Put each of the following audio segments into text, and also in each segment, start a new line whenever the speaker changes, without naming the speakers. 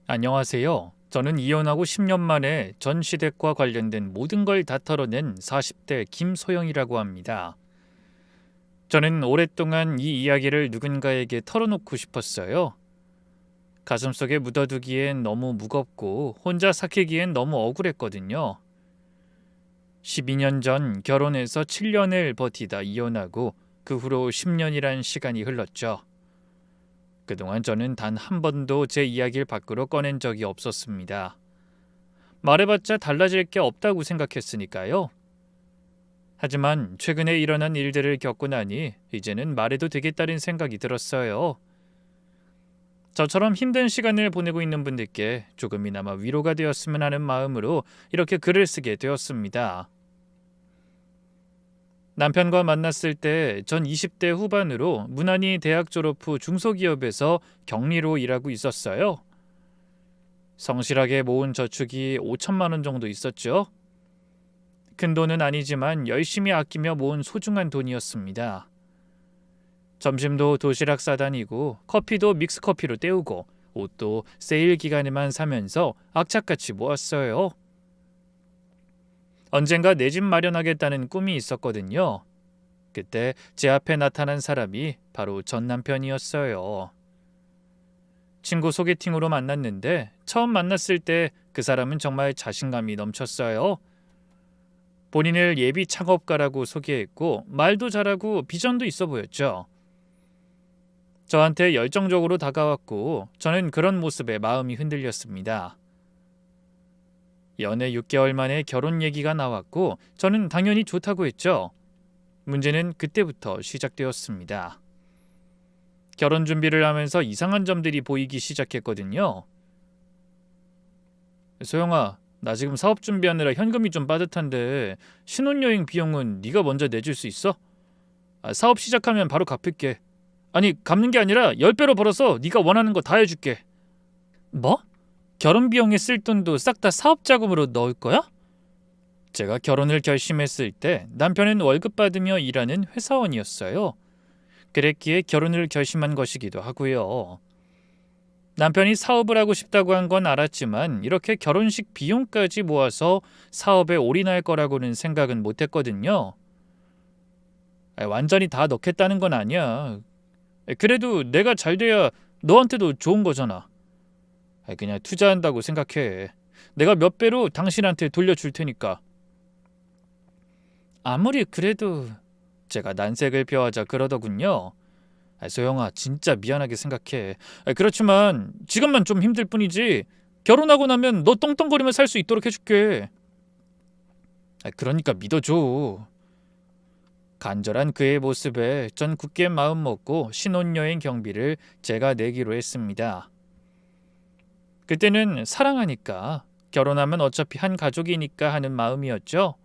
안녕하세요. 저는 이혼하고 10년 만에 전 시댁과 관련된 모든 걸 다 털어낸 40대 김소영이라고 합니다. 저는 오랫동안 이 이야기를 누군가에게 털어놓고 싶었어요. 가슴속에 묻어두기엔 너무 무겁고 혼자 삭히기엔 너무 억울했거든요. 12년 전 결혼해서 7년을 버티다 이혼하고 그 후로 10년이란 시간이 흘렀죠. 그동안 저는 단 한 번도 제 이야기를 밖으로 꺼낸 적이 없었습니다. 말해봤자 달라질 게 없다고 생각했으니까요. 하지만 최근에 일어난 일들을 겪고 나니 이제는 말해도 되겠다는 생각이 들었어요. 저처럼 힘든 시간을 보내고 있는 분들께 조금이나마 위로가 되었으면 하는 마음으로 이렇게 글을 쓰게 되었습니다. 남편과 만났을 때 전 20대 후반으로 무난히 대학 졸업 후 중소기업에서 격리로 일하고 있었어요. 성실하게 모은 저축이 5천만 원 정도 있었죠. 큰 돈은 아니지만 열심히 아끼며 모은 소중한 돈이었습니다. 점심도 도시락 싸다니고 커피도 믹스커피로 때우고 옷도 세일 기간에만 사면서 악착같이 모았어요. 언젠가 내 집 마련하겠다는 꿈이 있었거든요. 그때 제 앞에 나타난 사람이 바로 전 남편이었어요. 친구 소개팅으로 만났는데 처음 만났을 때 그 사람은 정말 자신감이 넘쳤어요. 본인을 예비 창업가라고 소개했고 말도 잘하고 비전도 있어 보였죠. 저한테 열정적으로 다가왔고 저는 그런 모습에 마음이 흔들렸습니다. 연애 6개월 만에 결혼 얘기가 나왔고 저는 당연히 좋다고 했죠. 문제는 그때부터 시작되었습니다. 결혼 준비를 하면서 이상한 점들이 보이기 시작했거든요. 소영아, 나 지금 사업 준비하느라 현금이 좀 빠듯한데 신혼여행 비용은 네가 먼저 내줄 수 있어? 사업 시작하면 바로 갚을게. 아니, 갚는 게 아니라 10배로 벌어서 네가 원하는 거 다 해줄게. 뭐? 결혼 비용에 쓸 돈도 싹 다 사업 자금으로 넣을 거야? 제가 결혼을 결심했을 때 남편은 월급 받으며 일하는 회사원이었어요. 그랬기에 결혼을 결심한 것이기도 하고요. 남편이 사업을 하고 싶다고 한 건 알았지만 이렇게 결혼식 비용까지 모아서 사업에 올인할 거라고는 생각은 못했거든요. 완전히 다 넣겠다는 건 아니야. 그래도 내가 잘 돼야 너한테도 좋은 거잖아. 그냥 투자한다고 생각해. 내가 몇 배로 당신한테 돌려줄 테니까. 아무리 그래도 제가 난색을 표하자 그러더군요. 소영아, 진짜 미안하게 생각해. 그렇지만 지금만 좀 힘들 뿐이지 결혼하고 나면 너 떵떵거리며 살 수 있도록 해줄게. 그러니까 믿어줘. 간절한 그의 모습에 전 굳게 마음 먹고 신혼여행 경비를 제가 내기로 했습니다. 그때는 사랑하니까 결혼하면 어차피 한 가족이니까 하는 마음이었죠.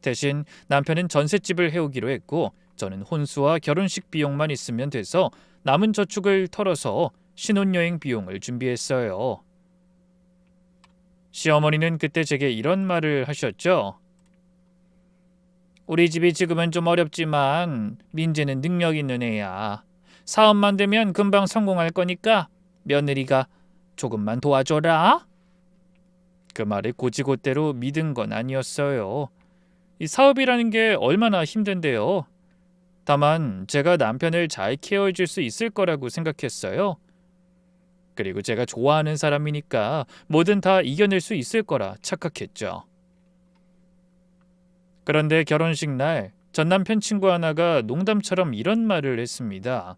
대신 남편은 전셋집을 해오기로 했고 저는 혼수와 결혼식 비용만 있으면 돼서 남은 저축을 털어서 신혼여행 비용을 준비했어요. 시어머니는 그때 제게 이런 말을 하셨죠. 우리 집이 지금은 좀 어렵지만 민재는 능력 있는 애야. 사업만 되면 금방 성공할 거니까 며느리가 조금만 도와줘라. 그 말을 고지고대로 믿은 건 아니었어요. 이 사업이라는 게 얼마나 힘든데요. 다만 제가 남편을 잘 케어해 줄 수 있을 거라고 생각했어요. 그리고 제가 좋아하는 사람이니까 뭐든 다 이겨낼 수 있을 거라 착각했죠. 그런데 결혼식 날 전 남편 친구 하나가 농담처럼 이런 말을 했습니다.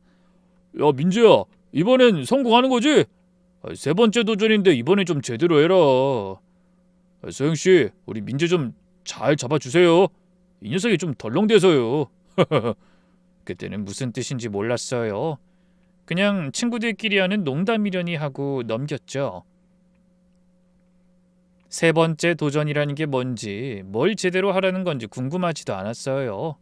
야, 민재야, 이번엔 성공하는 거지? 세 번째 도전인데 이번에 좀 제대로 해라. 소영씨, 우리 민재 좀 잘 잡아주세요. 이 녀석이 좀 덜렁대서요. 그때는 무슨 뜻인지 몰랐어요. 그냥 친구들끼리 하는 농담이려니 하고 넘겼죠. 세 번째 도전이라는 게 뭔지, 뭘 제대로 하라는 건지 궁금하지도 않았어요.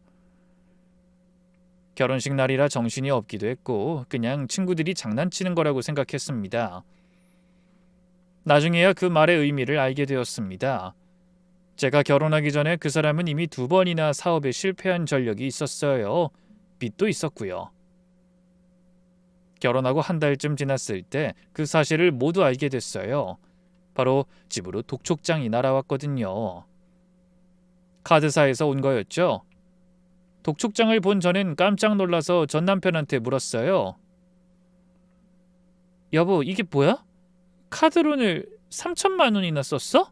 결혼식 날이라 정신이 없기도 했고 그냥 친구들이 장난치는 거라고 생각했습니다. 나중에야 그 말의 의미를 알게 되었습니다. 제가 결혼하기 전에 그 사람은 이미 2번이나 사업에 실패한 전력이 있었어요. 빚도 있었고요. 결혼하고 한 달쯤 지났을 때 그 사실을 모두 알게 됐어요. 바로 집으로 독촉장이 날아왔거든요. 카드사에서 온 거였죠. 독촉장을 본 저는 깜짝 놀라서 전 남편한테 물었어요. 여보, 이게 뭐야? 카드론을 3천만 원이나 썼어?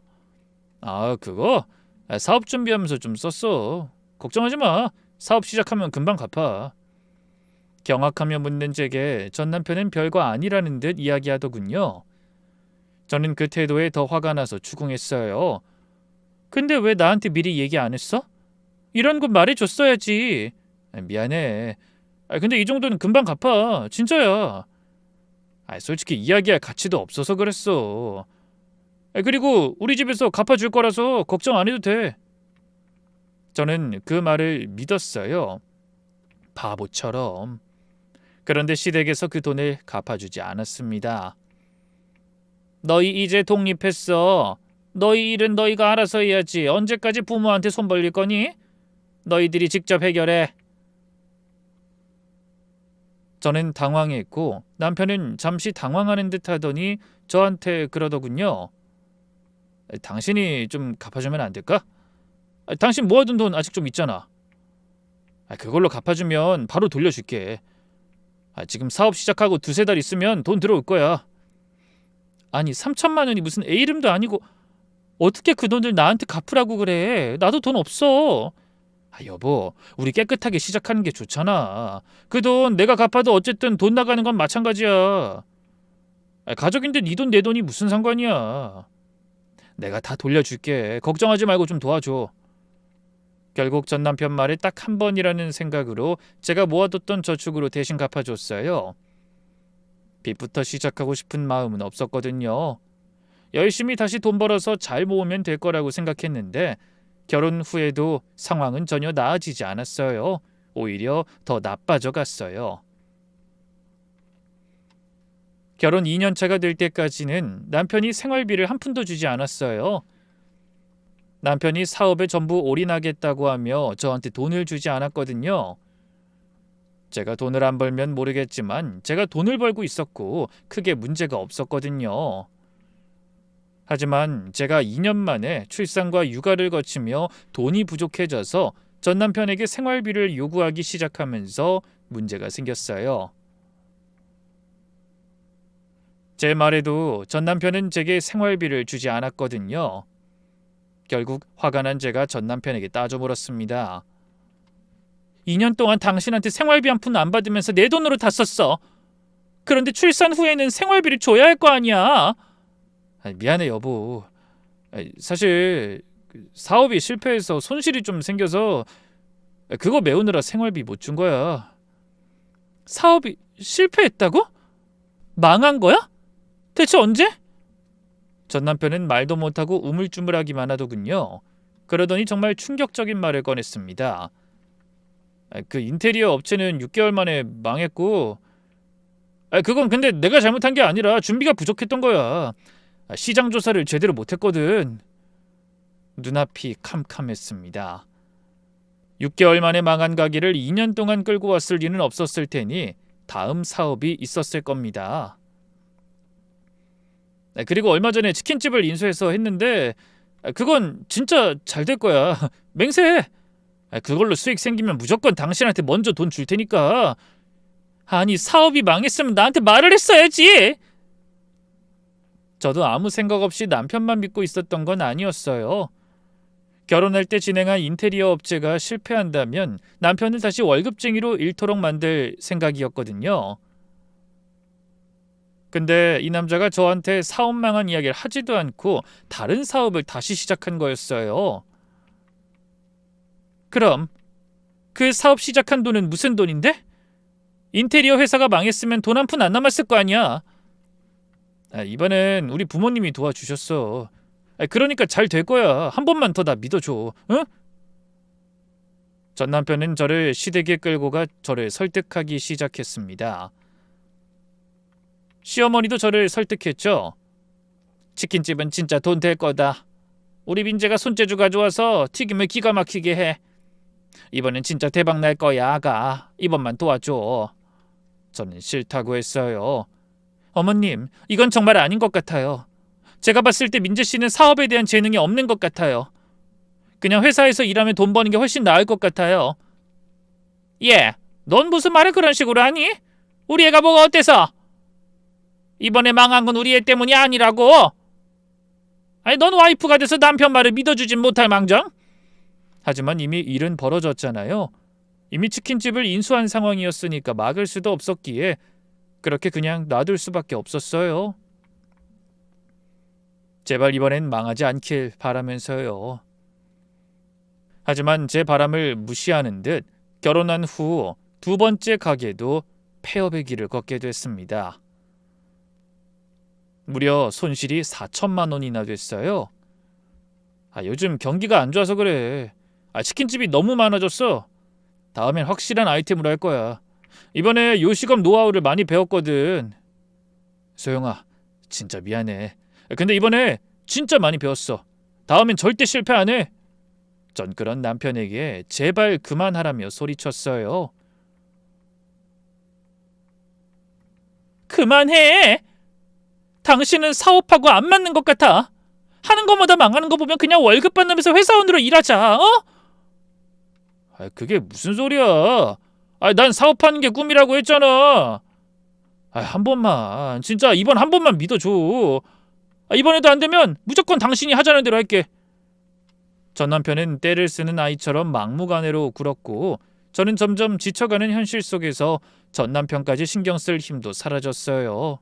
아, 그거? 사업 준비하면서 좀 썼어. 걱정하지 마. 사업 시작하면 금방 갚아. 경악하며 묻는 제게 전 남편은 별거 아니라는 듯 이야기하더군요. 저는 그 태도에 더 화가 나서 추궁했어요. 근데 왜 나한테 미리 얘기 안 했어? 이런 거 말해줬어야지. 미안해. 근데 이 정도는 금방 갚아. 진짜야. 솔직히 이야기할 가치도 없어서 그랬어. 그리고 우리 집에서 갚아줄 거라서 걱정 안 해도 돼. 저는 그 말을 믿었어요. 바보처럼. 그런데 시댁에서 그 돈을 갚아주지 않았습니다. 너희 이제 독립했어. 너희 일은 너희가 알아서 해야지. 언제까지 부모한테 손 벌릴 거니? 너희들이 직접 해결해. 저는 당황했고 남편은 잠시 당황하는 듯 하더니 저한테 그러더군요. 당신이 좀 갚아주면 안 될까? 당신 모아둔 돈 아직 좀 있잖아. 그걸로 갚아주면 바로 돌려줄게. 지금 사업 시작하고 두세 달 있으면 돈 들어올 거야. 아니 3천만 원이 무슨 애 이름도 아니고 어떻게 그 돈을 나한테 갚으라고 그래. 나도 돈 없어. 여보, 우리 깨끗하게 시작하는 게 좋잖아. 그 돈 내가 갚아도 어쨌든 돈 나가는 건 마찬가지야. 가족인데 네 돈 내 돈이 무슨 상관이야. 내가 다 돌려줄게. 걱정하지 말고 좀 도와줘. 결국 전 남편 말에 딱 한 번이라는 생각으로 제가 모아뒀던 저축으로 대신 갚아줬어요. 빚부터 시작하고 싶은 마음은 없었거든요. 열심히 다시 돈 벌어서 잘 모으면 될 거라고 생각했는데 결혼 후에도 상황은 전혀 나아지지 않았어요. 오히려 더 나빠져 갔어요. 결혼 2년 차가 될 때까지는 남편이 생활비를 한 푼도 주지 않았어요. 남편이 사업에 전부 올인하겠다고 하며 저한테 돈을 주지 않았거든요. 제가 돈을 안 벌면 모르겠지만 제가 돈을 벌고 있었고 크게 문제가 없었거든요. 하지만 제가 2년 만에 출산과 육아를 거치며 돈이 부족해져서 전 남편에게 생활비를 요구하기 시작하면서 문제가 생겼어요. 제 말에도 전 남편은 제게 생활비를 주지 않았거든요. 결국 화가 난 제가 전 남편에게 따져 물었습니다. 2년 동안 당신한테 생활비 한 푼 안 받으면서 내 돈으로 다 썼어. 그런데 출산 후에는 생활비를 줘야 할 거 아니야. 미안해 여보. 사실 사업이 실패해서 손실이 좀 생겨서 그거 메우느라 생활비 못 준 거야. 사업이 실패했다고? 망한 거야? 대체 언제? 전 남편은 말도 못하고 우물쭈물하기만 하더군요. 그러더니 정말 충격적인 말을 꺼냈습니다. 그 인테리어 업체는 6개월 만에 망했고 그건 근데 내가 잘못한 게 아니라 준비가 부족했던 거야. 시장 조사를 제대로 못했거든. 눈앞이 캄캄했습니다. 6개월 만에 망한 가게를 2년 동안 끌고 왔을 리는 없었을 테니 다음 사업이 있었을 겁니다. 그리고 얼마 전에 치킨집을 인수해서 했는데 그건 진짜 잘 될 거야. 맹세해. 그걸로 수익 생기면 무조건 당신한테 먼저 돈 줄 테니까. 아니 사업이 망했으면 나한테 말을 했어야지. 저도 아무 생각 없이 남편만 믿고 있었던 건 아니었어요. 결혼할 때 진행한 인테리어 업체가 실패한다면 남편을 다시 월급쟁이로 잃도록 만들 생각이었거든요. 근데 이 남자가 저한테 사업 망한 이야기를 하지도 않고 다른 사업을 다시 시작한 거였어요. 그럼 그 사업 시작한 돈은 무슨 돈인데? 인테리어 회사가 망했으면 돈 한 푼 안 남았을 거 아니야. 이번엔 우리 부모님이 도와주셨어. 그러니까 잘 될 거야. 한 번만 더 나 믿어줘. 응? 전 남편은 저를 시댁에 끌고 가 저를 설득하기 시작했습니다. 시어머니도 저를 설득했죠. 치킨집은 진짜 돈 될 거다. 우리 민재가 손재주 가져와서 튀김을 기가 막히게 해. 이번엔 진짜 대박 날 거야, 아가. 이번만 도와줘. 저는 싫다고 했어요. 어머님, 이건 정말 아닌 것 같아요. 제가 봤을 때 민재 씨는 사업에 대한 재능이 없는 것 같아요. 그냥 회사에서 일하면 돈 버는 게 훨씬 나을 것 같아요. 예, 넌 무슨 말을 그런 식으로 하니? 우리 애가 뭐가 어때서? 이번에 망한 건 우리 애 때문이 아니라고. 아니, 넌 와이프가 돼서 남편 말을 믿어주진 못할 망정? 하지만 이미 일은 벌어졌잖아요. 이미 치킨집을 인수한 상황이었으니까 막을 수도 없었기에 그렇게 그냥 놔둘 수밖에 없었어요. 제발 이번엔 망하지 않길 바라면서요. 하지만 제 바람을 무시하는 듯 결혼한 후 두 번째 가게도 폐업의 길을 걷게 됐습니다. 무려 손실이 4천만 원이나 됐어요. 요즘 경기가 안 좋아서 그래. 치킨집이 너무 많아졌어. 다음엔 확실한 아이템으로 할 거야. 이번에 요식업 노하우를 많이 배웠거든. 소영아, 진짜 미안해. 근데 이번에 진짜 많이 배웠어. 다음엔 절대 실패 안 해. 전 그런 남편에게 제발 그만하라며 소리쳤어요. 그만해! 당신은 사업하고 안 맞는 것 같아. 하는 것마다 망하는 거 보면 그냥 월급 받으면서 회사원으로 일하자, 어? 그게 무슨 소리야. 난 사업하는 게 꿈이라고 했잖아. 한 번만, 진짜 이번 한 번만 믿어줘. 이번에도 안 되면 무조건 당신이 하자는 대로 할게. 전 남편은 때를 쓰는 아이처럼 막무가내로 굴었고 저는 점점 지쳐가는 현실 속에서 전 남편까지 신경 쓸 힘도 사라졌어요.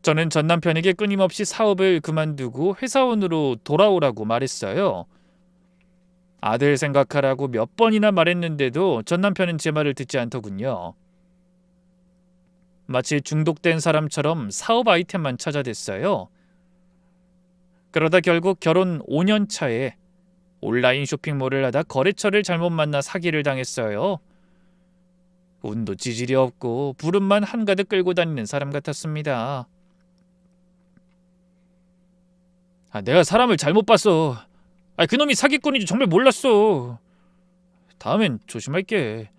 저는 전 남편에게 끊임없이 사업을 그만두고 회사원으로 돌아오라고 말했어요. 아들 생각하라고 몇 번이나 말했는데도 전 남편은 제 말을 듣지 않더군요. 마치 중독된 사람처럼 사업 아이템만 찾아댔어요. 그러다 결국 결혼 5년 차에 온라인 쇼핑몰을 하다 거래처를 잘못 만나 사기를 당했어요. 운도 지질이 없고 부름만 한가득 끌고 다니는 사람 같았습니다. 내가 사람을 잘못 봤어. 그놈이 사기꾼인지 정말 몰랐어. 다음엔 조심할게.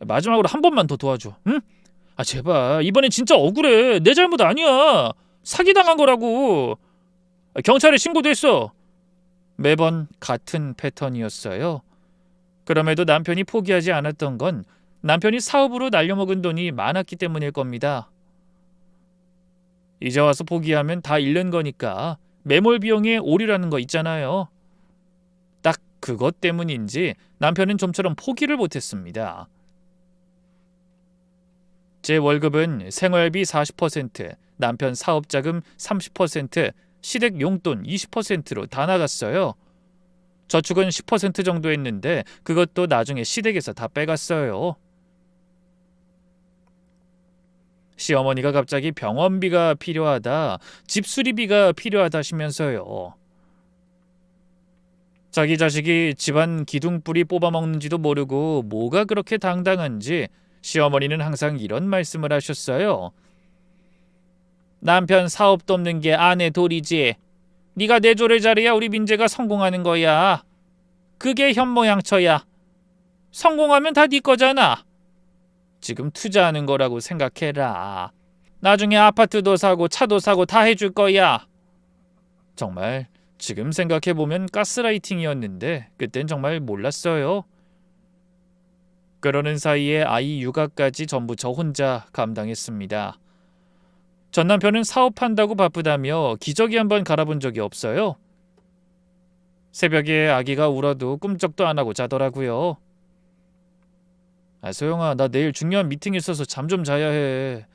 마지막으로 한 번만 더 도와줘. 응? 제발 이번엔 진짜 억울해. 내 잘못 아니야. 사기당한 거라고. 경찰에 신고도 했어. 매번 같은 패턴이었어요. 그럼에도 남편이 포기하지 않았던 건 남편이 사업으로 날려먹은 돈이 많았기 때문일 겁니다. 이제 와서 포기하면 다 잃는 거니까 매몰 비용에 오류라는 거 있잖아요. 딱 그것 때문인지 남편은 좀처럼 포기를 못했습니다. 제 월급은 생활비 40%, 남편 사업자금 30%, 시댁 용돈 20%로 다 나갔어요. 저축은 10% 정도 했는데 그것도 나중에 시댁에서 다 빼갔어요. 시어머니가 갑자기 병원비가 필요하다, 집 수리비가 필요하다시면서요. 자기 자식이 집안 기둥뿌리 뽑아먹는지도 모르고 뭐가 그렇게 당당한지 시어머니는 항상 이런 말씀을 하셨어요. 남편 사업도 없는 게 아내 도리지. 네가 내조를 잘해야 우리 민재가 성공하는 거야. 그게 현모양처야. 성공하면 다 네 거잖아. 지금 투자하는 거라고 생각해라. 나중에 아파트도 사고 차도 사고 다 해줄 거야. 정말 지금 생각해보면 가스라이팅이었는데 그땐 정말 몰랐어요. 그러는 사이에 아이 육아까지 전부 저 혼자 감당했습니다. 전 남편은 사업한다고 바쁘다며 기저귀 한번 갈아본 적이 없어요. 새벽에 아기가 울어도 꿈쩍도 안 하고 자더라고요. 소영아, 나 내일 중요한 미팅 있어서 잠 좀 자야 해.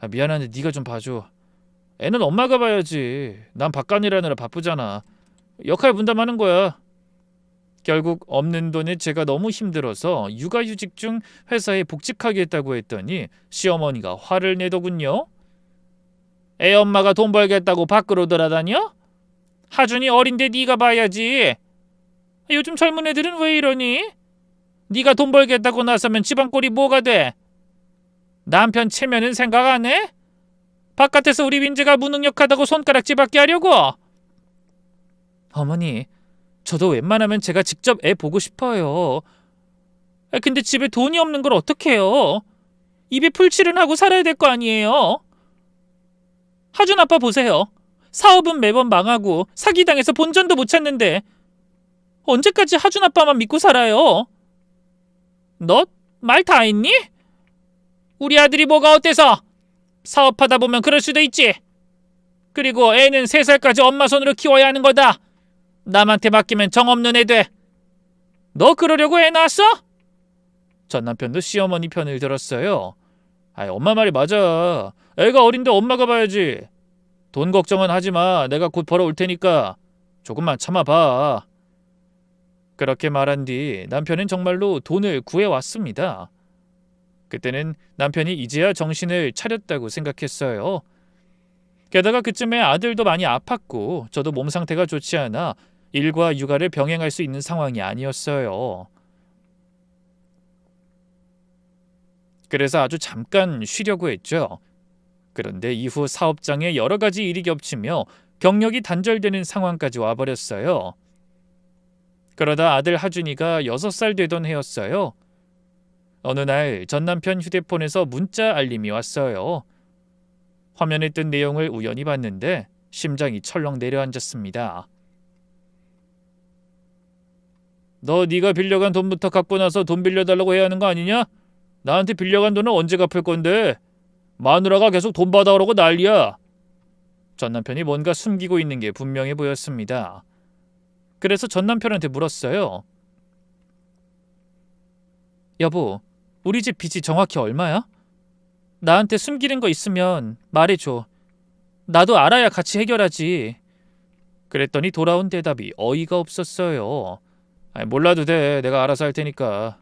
미안한데 네가 좀 봐줘. 애는 엄마가 봐야지. 난 바깥일하느라 바쁘잖아. 역할 분담하는 거야. 결국 없는 돈에 제가 너무 힘들어서 육아휴직 중 회사에 복직하겠다고 했더니 시어머니가 화를 내더군요. 애 엄마가 돈 벌겠다고 밖으로 돌아다녀? 하준이 어린데 네가 봐야지. 요즘 젊은 애들은 왜 이러니? 네가 돈 벌겠다고 나서면 집안 꼴이 뭐가 돼? 남편 체면은 생각 안 해? 바깥에서 우리 민재가 무능력하다고 손가락질받게 하려고? 어머니, 저도 웬만하면 제가 직접 애 보고 싶어요. 근데 집에 돈이 없는 걸 어떡해요? 입에 풀칠은 하고 살아야 될 거 아니에요? 하준 아빠 보세요. 사업은 매번 망하고 사기당해서 본전도 못 찾는데 언제까지 하준 아빠만 믿고 살아요? 너 말 다 했니? 우리 아들이 뭐가 어때서? 사업하다 보면 그럴 수도 있지. 그리고 애는 3살까지 엄마 손으로 키워야 하는 거다. 남한테 맡기면 정없는 애 돼. 너 그러려고 애 낳았어? 전 남편도 시어머니 편을 들었어요. 엄마 말이 맞아. 애가 어린데 엄마가 봐야지. 돈 걱정은 하지 마. 내가 곧 벌어올 테니까 조금만 참아봐. 그렇게 말한 뒤 남편은 정말로 돈을 구해왔습니다. 그때는 남편이 이제야 정신을 차렸다고 생각했어요. 게다가 그쯤에 아들도 많이 아팠고 저도 몸 상태가 좋지 않아 일과 육아를 병행할 수 있는 상황이 아니었어요. 그래서 아주 잠깐 쉬려고 했죠. 그런데 이후 사업장에 여러 가지 일이 겹치며 경력이 단절되는 상황까지 와버렸어요. 그러다 아들 하준이가 6살 되던 해였어요. 어느 날 전 남편 휴대폰에서 문자 알림이 왔어요. 화면에 뜬 내용을 우연히 봤는데 심장이 철렁 내려앉았습니다. 너 네가 빌려간 돈부터 갚고 나서 돈 빌려달라고 해야 하는 거 아니냐? 나한테 빌려간 돈은 언제 갚을 건데? 마누라가 계속 돈 받아오라고 난리야. 전 남편이 뭔가 숨기고 있는 게 분명해 보였습니다. 그래서 전 남편한테 물었어요. 여보, 우리 집 빚이 정확히 얼마야? 나한테 숨기는 거 있으면 말해줘. 나도 알아야 같이 해결하지. 그랬더니 돌아온 대답이 어이가 없었어요. 몰라도 돼. 내가 알아서 할 테니까.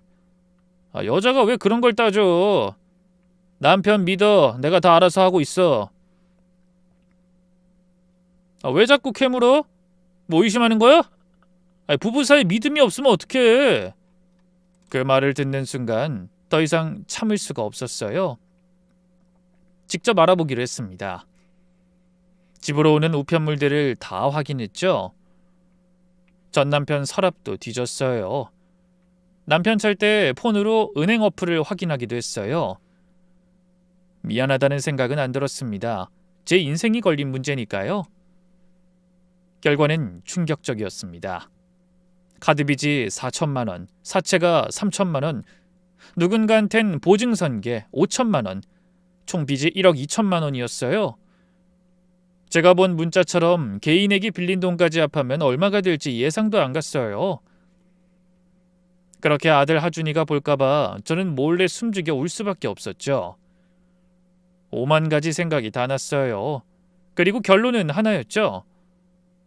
여자가 왜 그런 걸 따져. 남편 믿어. 내가 다 알아서 하고 있어. 왜 자꾸 캐물어? 뭐 의심하는 거야? 부부 사이 믿음이 없으면 어떡해. 그 말을 듣는 순간 더 이상 참을 수가 없었어요. 직접 알아보기로 했습니다. 집으로 오는 우편물들을 다 확인했죠. 전 남편 서랍도 뒤졌어요. 남편 잘 때 폰으로 은행 어플을 확인하기도 했어요. 미안하다는 생각은 안 들었습니다. 제 인생이 걸린 문제니까요. 결과는 충격적이었습니다. 카드빚이 4천만 원, 사채가 3천만 원, 누군가한텐 보증선계 5천만 원, 총 빚이 1억 2천만 원이었어요. 제가 본 문자처럼 개인에게 빌린 돈까지 합하면 얼마가 될지 예상도 안 갔어요. 그렇게 아들 하준이가 볼까봐 저는 몰래 숨죽여 울 수밖에 없었죠. 5만 가지 생각이 다 났어요. 그리고 결론은 하나였죠.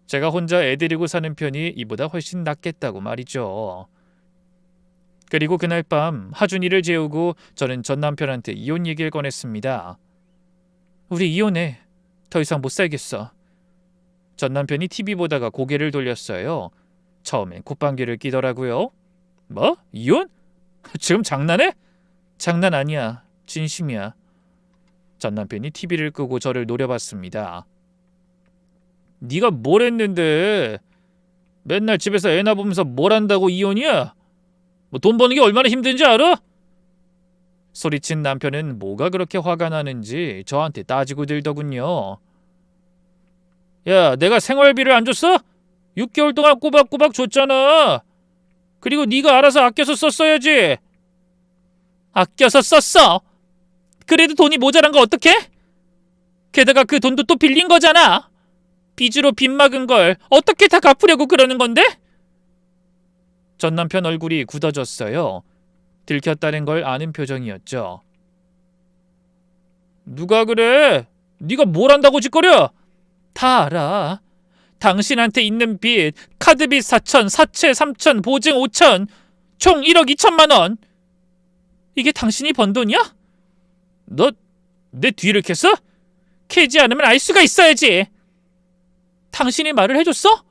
제가 혼자 애 데리고 사는 편이 이보다 훨씬 낫겠다고 말이죠. 그리고 그날 밤 하준이를 재우고 저는 전 남편한테 이혼 얘기를 꺼냈습니다. 우리 이혼해. 더 이상 못 살겠어. 전 남편이 TV 보다가 고개를 돌렸어요. 처음엔 콧방귀를 끼더라고요. 뭐? 이혼? 지금 장난해? 장난 아니야. 진심이야. 전 남편이 TV를 끄고 저를 노려봤습니다. 네가 뭘 했는데? 맨날 집에서 애나 보면서 뭘 한다고 이혼이야? 뭐 돈 버는 게 얼마나 힘든지 알아? 소리친 남편은 뭐가 그렇게 화가 나는지 저한테 따지고 들더군요. 야, 내가 생활비를 안 줬어? 6개월 동안 꼬박꼬박 줬잖아. 그리고 네가 알아서 아껴서 썼어야지. 아껴서 썼어. 그래도 돈이 모자란 거 어떡해? 게다가 그 돈도 또 빌린 거잖아. 빚으로 빚 막은 걸 어떻게 다 갚으려고 그러는 건데? 전 남편 얼굴이 굳어졌어요. 들켰다는 걸 아는 표정이었죠. 누가 그래? 네가 뭘 한다고 짓거려? 다 알아. 당신한테 있는 빚, 카드빚 4천, 사채 3천, 보증 5천, 총 1억 2천만 원. 이게 당신이 번 돈이야? 너 내 뒤를 캤어? 캐지 않으면 알 수가 있어야지. 당신이 말을 해줬어?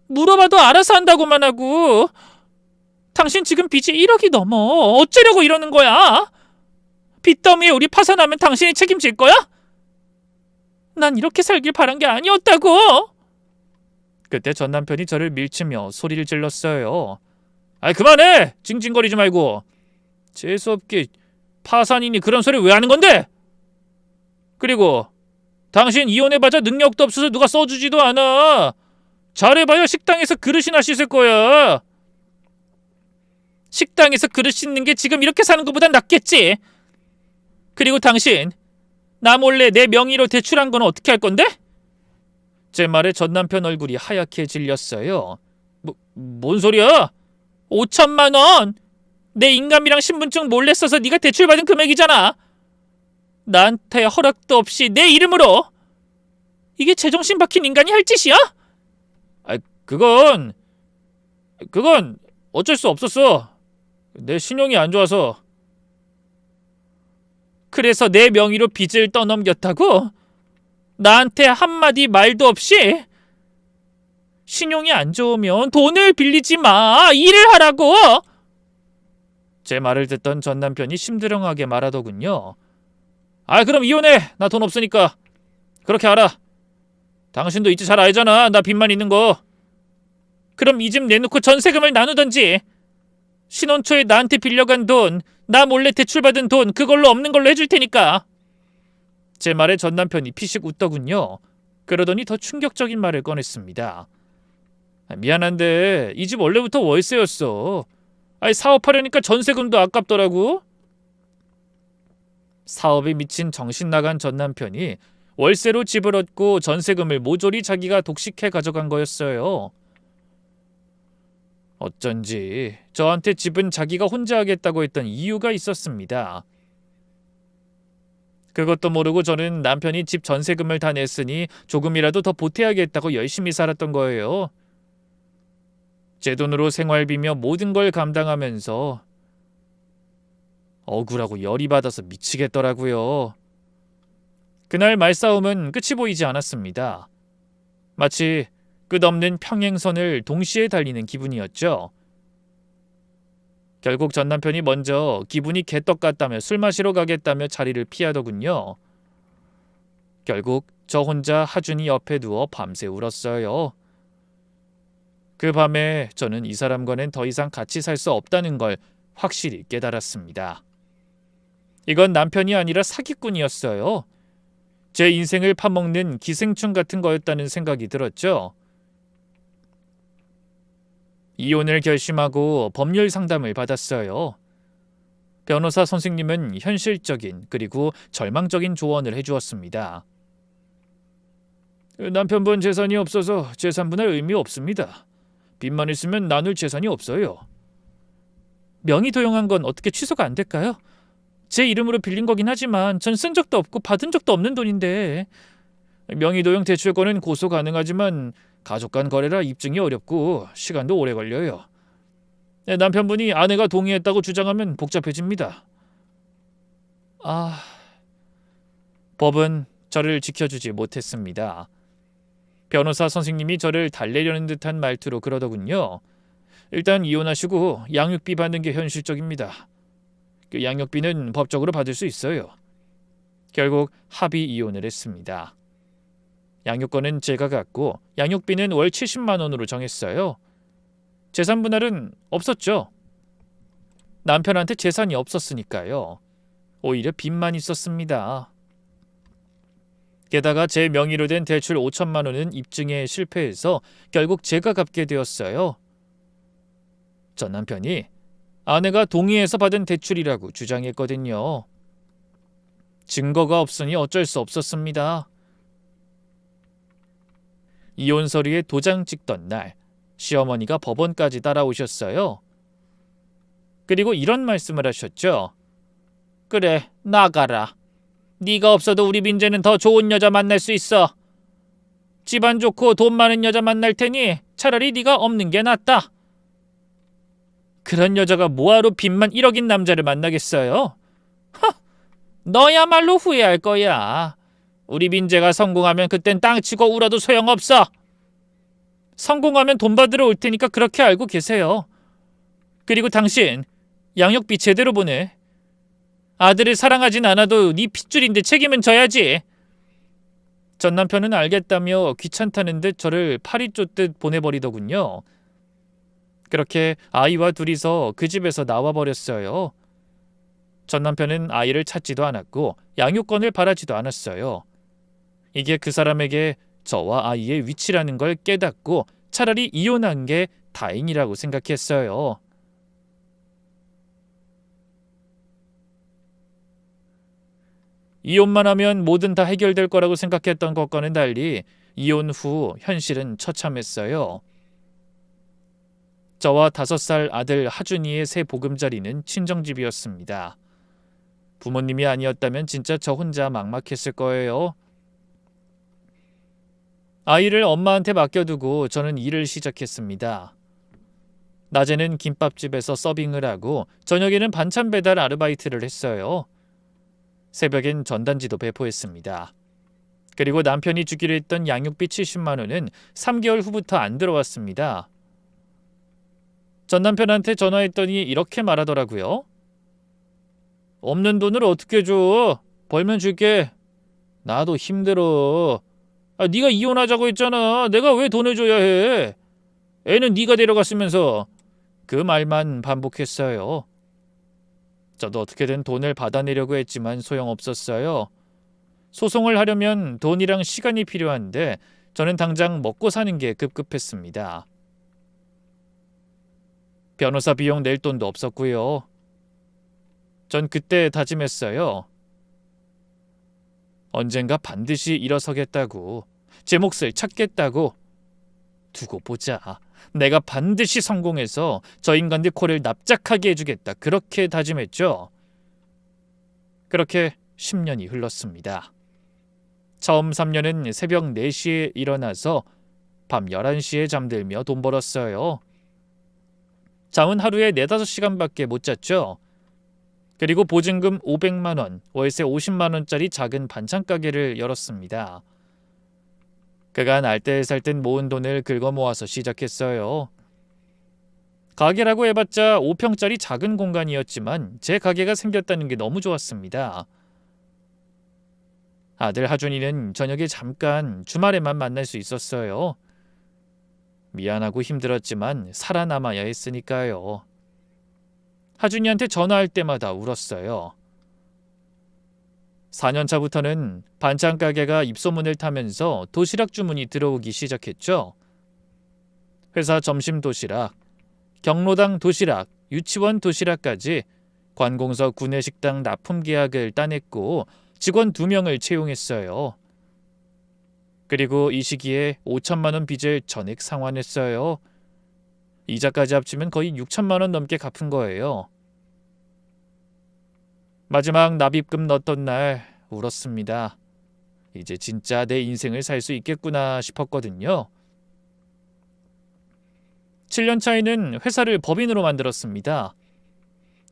물어봐도 알아서 한다고만 하고. 당신 지금 빚이 1억이 넘어. 어쩌려고 이러는 거야? 빚더미에 우리 파산하면 당신이 책임질 거야? 난 이렇게 살길 바란 게 아니었다고. 그때 전 남편이 저를 밀치며 소리를 질렀어요. 그만해! 징징거리지 말고. 재수없게 파산이니 그런 소리 왜 하는 건데? 그리고 당신 이혼해봤자 능력도 없어서 누가 써주지도 않아. 잘해봐야 식당에서 그릇이나 씻을 거야. 식당에서 그릇 씻는 게 지금 이렇게 사는 것보단 낫겠지. 그리고 당신 나 몰래 내 명의로 대출한 건 어떻게 할 건데? 제 말에 전 남편 얼굴이 하얗게 질렸어요. 뭔 소리야? 5천만 원! 내 인감이랑 신분증 몰래 써서 네가 대출받은 금액이잖아. 나한테 허락도 없이 내 이름으로. 이게 제정신 박힌 인간이 할 짓이야? 아, 그건 어쩔 수 없었어. 내 신용이 안 좋아서. 그래서 내 명의로 빚을 떠넘겼다고? 나한테 한마디 말도 없이? 신용이 안 좋으면 돈을 빌리지 마. 일을 하라고. 제 말을 듣던 전 남편이 심드렁하게 말하더군요. 그럼 이혼해. 나 돈 없으니까. 그렇게 알아. 당신도 이제 잘 알잖아. 나 빚만 있는 거. 그럼 이 집 내놓고 전세금을 나누던지. 신혼 초에 나한테 빌려간 돈, 나 몰래 대출받은 돈, 그걸로 없는 걸로 해줄 테니까. 제 말에 전 남편이 피식 웃더군요. 그러더니 더 충격적인 말을 꺼냈습니다. 미안한데 이 집 원래부터 월세였어. 사업하려니까 전세금도 아깝더라고. 사업에 미친 정신 나간 전 남편이 월세로 집을 얻고 전세금을 모조리 자기가 독식해 가져간 거였어요. 어쩐지 저한테 집은 자기가 혼자 하겠다고 했던 이유가 있었습니다. 그것도 모르고 저는 남편이 집 전세금을 다 냈으니 조금이라도 더 보태야겠다고 열심히 살았던 거예요. 제 돈으로 생활비며 모든 걸 감당하면서 억울하고 열이 받아서 미치겠더라고요. 그날 말싸움은 끝이 보이지 않았습니다. 마치 끝없는 평행선을 동시에 달리는 기분이었죠. 결국 전 남편이 먼저 기분이 개떡 같다며 술 마시러 가겠다며 자리를 피하더군요. 결국 저 혼자 하준이 옆에 누워 밤새 울었어요. 그 밤에 저는 이 사람과는 더 이상 같이 살 수 없다는 걸 확실히 깨달았습니다. 이건 남편이 아니라 사기꾼이었어요. 제 인생을 파먹는 기생충 같은 거였다는 생각이 들었죠. 이혼을 결심하고 법률 상담을 받았어요. 변호사 선생님은 현실적인 그리고 절망적인 조언을 해주었습니다. 남편분 재산이 없어서 재산분할 의미 없습니다. 빚만 있으면 나눌 재산이 없어요. 명의 도용한 건 어떻게 취소가 안 될까요? 제 이름으로 빌린 거긴 하지만 전 쓴 적도 없고 받은 적도 없는 돈인데. 명의 도용 대출권은 고소 가능하지만 가족 간 거래라 입증이 어렵고 시간도 오래 걸려요. 남편분이 아내가 동의했다고 주장하면 복잡해집니다. 법은 저를 지켜주지 못했습니다. 변호사 선생님이 저를 달래려는 듯한 말투로 그러더군요. 일단 이혼하시고 양육비 받는 게 현실적입니다. 그 양육비는 법적으로 받을 수 있어요. 결국 합의 이혼을 했습니다. 양육권은 제가 갖고 양육비는 월 70만 원으로 정했어요. 재산 분할은 없었죠. 남편한테 재산이 없었으니까요. 오히려 빚만 있었습니다. 게다가 제 명의로 된 대출 5천만 원은 입증에 실패해서 결국 제가 갚게 되었어요. 전 남편이 아내가 동의해서 받은 대출이라고 주장했거든요. 증거가 없으니 어쩔 수 없었습니다. 이혼 서류에 도장 찍던 날 시어머니가 법원까지 따라오셨어요. 그리고 이런 말씀을 하셨죠. 그래, 나가라. 네가 없어도 우리 민재는 더 좋은 여자 만날 수 있어. 집안 좋고 돈 많은 여자 만날 테니 차라리 네가 없는 게 낫다. 그런 여자가 뭐하러 빚만 1억인 남자를 만나겠어요? 너야말로 후회할 거야. 우리 민재가 성공하면 그땐 땅 치고 울어도 소용없어. 성공하면 돈 받으러 올 테니까 그렇게 알고 계세요. 그리고 당신 양육비 제대로 보내. 아들을 사랑하진 않아도 네 핏줄인데 책임은 져야지. 전 남편은 알겠다며 귀찮다는 듯 저를 파리 쫓듯 보내버리더군요. 그렇게 아이와 둘이서 그 집에서 나와버렸어요. 전 남편은 아이를 찾지도 않았고 양육권을 바라지도 않았어요. 이게 그 사람에게 저와 아이의 위치라는 걸 깨닫고 차라리 이혼한 게 다행이라고 생각했어요. 이혼만 하면 뭐든 다 해결될 거라고 생각했던 것과는 달리 이혼 후 현실은 처참했어요. 저와 5살 아들 하준이의 새 보금자리는 친정집이었습니다. 부모님이 아니었다면 진짜 저 혼자 막막했을 거예요. 아이를 엄마한테 맡겨두고 저는 일을 시작했습니다. 낮에는 김밥집에서 서빙을 하고 저녁에는 반찬 배달 아르바이트를 했어요. 새벽엔 전단지도 배포했습니다. 그리고 남편이 주기로 했던 양육비 70만 원은 3개월 후부터 안 들어왔습니다. 전 남편한테 전화했더니 이렇게 말하더라고요. 없는 돈을 어떻게 줘? 벌면 줄게. 나도 힘들어. 네가 이혼하자고 했잖아. 내가 왜 돈을 줘야 해? 애는 네가 데려갔으면서. 그 말만 반복했어요. 저도 어떻게든 돈을 받아내려고 했지만 소용없었어요. 소송을 하려면 돈이랑 시간이 필요한데 저는 당장 먹고 사는 게 급급했습니다. 변호사 비용 낼 돈도 없었고요. 전 그때 다짐했어요. 언젠가 반드시 일어서겠다고, 제 몫을 찾겠다고. 두고 보자. 내가 반드시 성공해서 저 인간들 코를 납작하게 해주겠다. 그렇게 다짐했죠. 그렇게 10년이 흘렀습니다. 처음 3년은 새벽 4시에 일어나서 밤 11시에 잠들며 돈 벌었어요. 잠은 하루에 4-5시간밖에 못 잤죠. 그리고 보증금 500만 원, 월세 50만 원짜리 작은 반찬 가게를 열었습니다. 그간 알뜰살뜰 모은 돈을 긁어 모아서 시작했어요. 가게라고 해봤자 5평짜리 작은 공간이었지만 제 가게가 생겼다는 게 너무 좋았습니다. 아들 하준이는 저녁에 잠깐 주말에만 만날 수 있었어요. 미안하고 힘들었지만 살아남아야 했으니까요. 하준이한테 전화할 때마다 울었어요. 4년 차부터는 반찬 가게가 입소문을 타면서 도시락 주문이 들어오기 시작했죠. 회사 점심 도시락, 경로당 도시락, 유치원 도시락까지 관공서 구내식당 납품 계약을 따냈고 직원 2명을 채용했어요. 그리고 이 시기에 5천만 원 빚을 전액 상환했어요. 이자까지 합치면 거의 6천만 원 넘게 갚은 거예요. 마지막 납입금 넣었던 날 울었습니다. 이제 진짜 내 인생을 살 수 있겠구나 싶었거든요. 7년 차에는 회사를 법인으로 만들었습니다.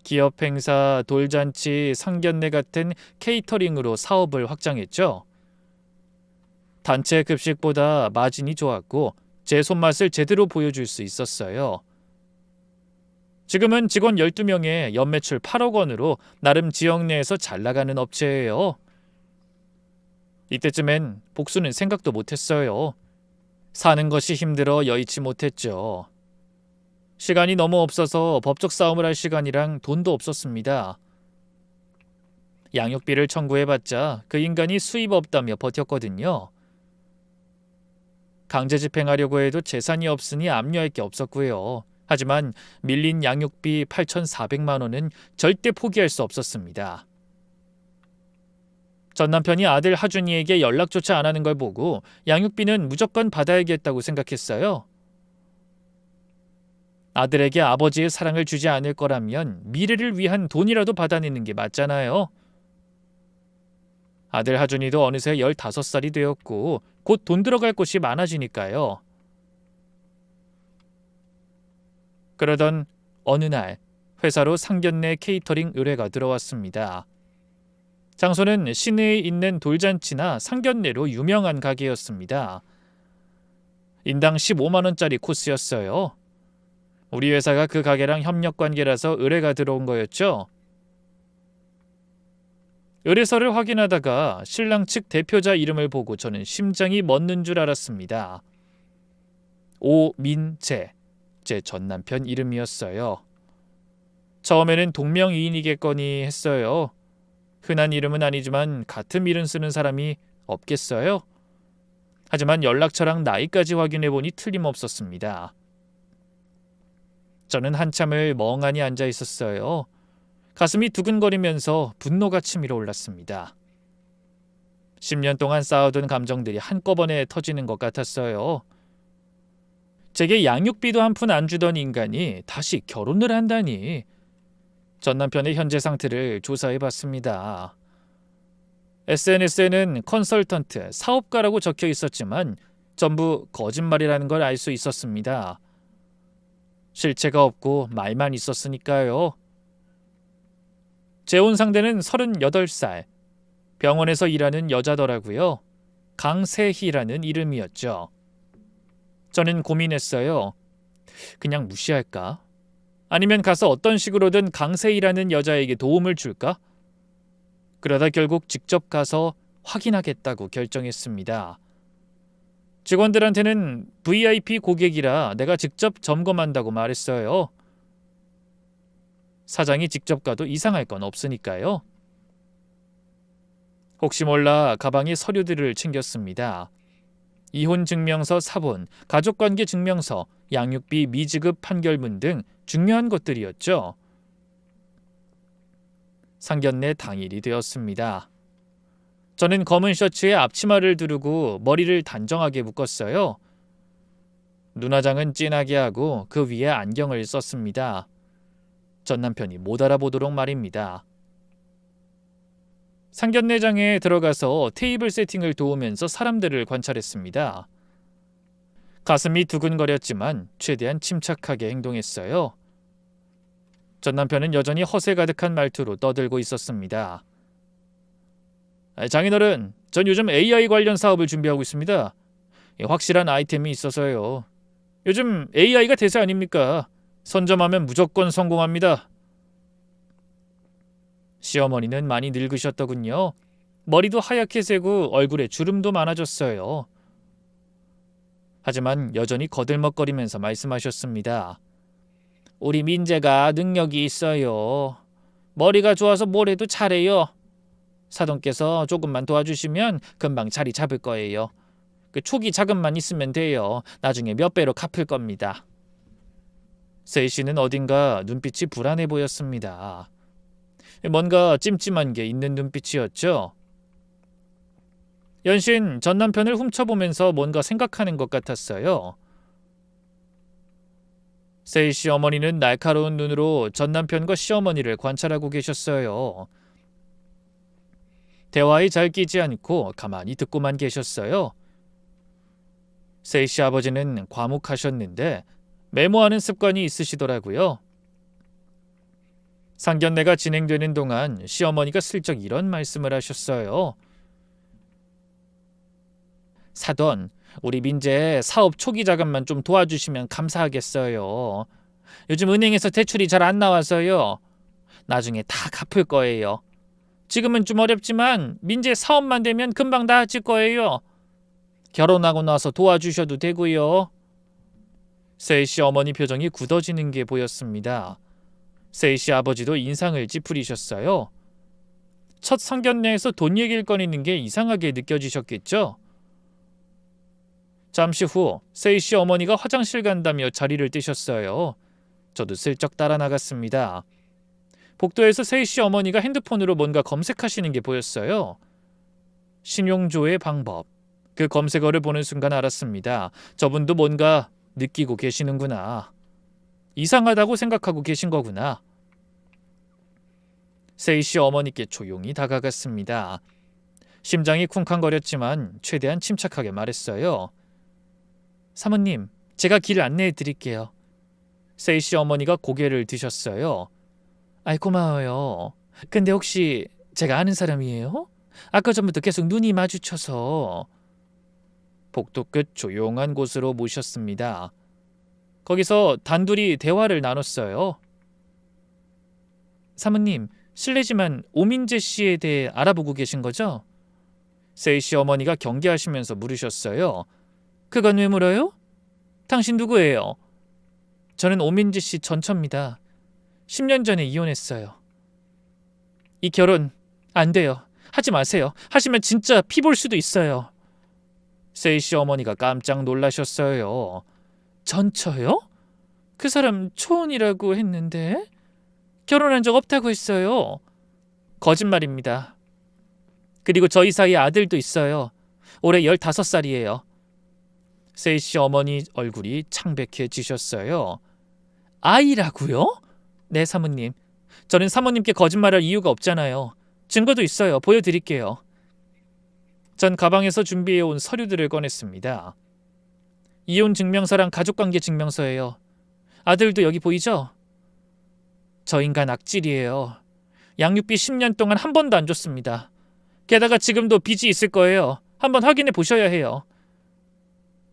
기업 행사, 돌잔치, 상견례 같은 케이터링으로 사업을 확장했죠. 단체 급식보다 마진이 좋았고 제 손맛을 제대로 보여줄 수 있었어요. 지금은 직원 12명에 연매출 8억 원으로 나름 지역 내에서 잘 나가는 업체예요. 이때쯤엔 복수는 생각도 못했어요. 사는 것이 힘들어 여의치 못했죠. 시간이 너무 없어서 법적 싸움을 할 시간이랑 돈도 없었습니다. 양육비를 청구해봤자 그 인간이 수입 없다며 버텼거든요. 강제 집행하려고 해도 재산이 없으니 압류할 게 없었고요. 하지만 밀린 양육비 8,400만 원은 절대 포기할 수 없었습니다. 전 남편이 아들 하준이에게 연락조차 안 하는 걸 보고 양육비는 무조건 받아야겠다고 생각했어요. 아들에게 아버지의 사랑을 주지 않을 거라면 미래를 위한 돈이라도 받아내는 게 맞잖아요. 아들 하준이도 어느새 15살이 되었고 곧 돈 들어갈 곳이 많아지니까요. 그러던 어느 날 회사로 상견례 케이터링 의뢰가 들어왔습니다. 장소는 시내에 있는 돌잔치나 상견례로 유명한 가게였습니다. 인당 15만 원짜리 코스였어요. 우리 회사가 그 가게랑 협력관계라서 의뢰가 들어온 거였죠. 의뢰서를 확인하다가 신랑 측 대표자 이름을 보고 저는 심장이 멎는 줄 알았습니다. 오민재, 제 전남편 이름이었어요. 처음에는 동명이인이겠거니 했어요. 흔한 이름은 아니지만 같은 이름 쓰는 사람이 없겠어요? 하지만 연락처랑 나이까지 확인해보니 틀림없었습니다. 저는 한참을 멍하니 앉아 있었어요. 가슴이 두근거리면서 분노가 치밀어 올랐습니다. 10년 동안 쌓아둔 감정들이 한꺼번에 터지는 것 같았어요. 제게 양육비도 한 푼 안 주던 인간이 다시 결혼을 한다니. 전 남편의 현재 상태를 조사해봤습니다. SNS에는 컨설턴트, 사업가라고 적혀 있었지만 전부 거짓말이라는 걸 알 수 있었습니다. 실체가 없고 말만 있었으니까요. 재혼 상대는 38살, 병원에서 일하는 여자더라고요. 강세희라는 이름이었죠. 저는 고민했어요. 그냥 무시할까? 아니면 가서 어떤 식으로든 강세희라는 여자에게 도움을 줄까? 그러다 결국 직접 가서 확인하겠다고 결정했습니다. 직원들한테는 VIP 고객이라 내가 직접 점검한다고 말했어요. 사장이 직접 가도 이상할 건 없으니까요. 혹시 몰라 가방에 서류들을 챙겼습니다. 이혼증명서 사본, 가족관계 증명서, 양육비 미지급 판결문 등 중요한 것들이었죠. 상견례 당일이 되었습니다. 저는 검은 셔츠에 앞치마를 두르고 머리를 단정하게 묶었어요. 눈화장은 진하게 하고 그 위에 안경을 썼습니다. 전 남편이 못 알아보도록 말입니다. 상견례장에 들어가서 테이블 세팅을 도우면서 사람들을 관찰했습니다. 가슴이 두근거렸지만 최대한 침착하게 행동했어요. 전 남편은 여전히 허세 가득한 말투로 떠들고 있었습니다. 장인어른, 전 요즘 AI 관련 사업을 준비하고 있습니다. 확실한 아이템이 있어서요. 요즘 AI가 대세 아닙니까? 선점하면 무조건 성공합니다. 시어머니는 많이 늙으셨더군요. 머리도 하얗게 새고 얼굴에 주름도 많아졌어요. 하지만 여전히 거들먹거리면서 말씀하셨습니다. 우리 민재가 능력이 있어요. 머리가 좋아서 뭘 해도 잘해요. 사돈께서 조금만 도와주시면 금방 자리 잡을 거예요. 그 초기 자금만 있으면 돼요. 나중에 몇 배로 갚을 겁니다. 세희 씨는 어딘가 눈빛이 불안해 보였습니다. 뭔가 찜찜한 게 있는 눈빛이었죠. 연신 전 남편을 훔쳐보면서 뭔가 생각하는 것 같았어요. 세희 씨 어머니는 날카로운 눈으로 전 남편과 시어머니를 관찰하고 계셨어요. 대화에 잘 끼지 않고 가만히 듣고만 계셨어요. 세희 씨 아버지는 과묵하셨는데 메모하는 습관이 있으시더라고요. 상견례가 진행되는 동안 시어머니가 슬쩍 이런 말씀을 하셨어요. 사돈, 우리 민재 사업 초기 자금만 좀 도와주시면 감사하겠어요. 요즘 은행에서 대출이 잘 안 나와서요. 나중에 다 갚을 거예요. 지금은 좀 어렵지만 민재 사업만 되면 금방 나아질 거예요. 결혼하고 나서 도와주셔도 되고요. 세희 씨 어머니 표정이 굳어지는 게 보였습니다. 세희 씨 아버지도 인상을 찌푸리셨어요. 첫 상견례에서 돈 얘기를 꺼내는 게 이상하게 느껴지셨겠죠? 잠시 후 세희 씨 어머니가 화장실 간다며 자리를 뜨셨어요. 저도 슬쩍 따라 나갔습니다. 복도에서 세희 씨 어머니가 핸드폰으로 뭔가 검색하시는 게 보였어요. 신용조회 방법. 그 검색어를 보는 순간 알았습니다. 저분도 뭔가 느끼고 계시는구나. 이상하다고 생각하고 계신 거구나. 세희 씨 어머니께 조용히 다가갔습니다. 심장이 쿵쾅거렸지만 최대한 침착하게 말했어요. 사모님, 제가 길 안내해 드릴게요. 세희 씨 어머니가 고개를 드셨어요. 아이 고마워요. 근데 혹시 제가 아는 사람이에요? 아까 전부터 계속 눈이 마주쳐서. 복도 끝 조용한 곳으로 모셨습니다. 거기서 단둘이 대화를 나눴어요. 사모님, 실례지만 오민재 씨에 대해 알아보고 계신 거죠? 세희 씨 어머니가 경계하시면서 물으셨어요. 그건 왜 물어요? 당신 누구예요? 저는 오민재 씨 전처입니다. 10년 전에 이혼했어요. 이 결혼 안 돼요. 하지 마세요. 하시면 진짜 피 볼 수도 있어요. 세이 씨 어머니가 깜짝 놀라셨어요. 전처요? 그 사람 초혼이라고 했는데 결혼한 적 없다고 했어요. 거짓말입니다. 그리고 저희 사이에 아들도 있어요. 올해 15살이에요. 세이 씨 어머니 얼굴이 창백해지셨어요. 아이라고요? 네, 사모님. 저는 사모님께 거짓말할 이유가 없잖아요. 증거도 있어요. 보여드릴게요. 전 가방에서 준비해온 서류들을 꺼냈습니다. 이혼 증명서랑 가족관계 증명서예요. 아들도 여기 보이죠? 저 인간 악질이에요. 양육비 10년 동안 한 번도 안 줬습니다. 게다가 지금도 빚이 있을 거예요. 한번 확인해 보셔야 해요.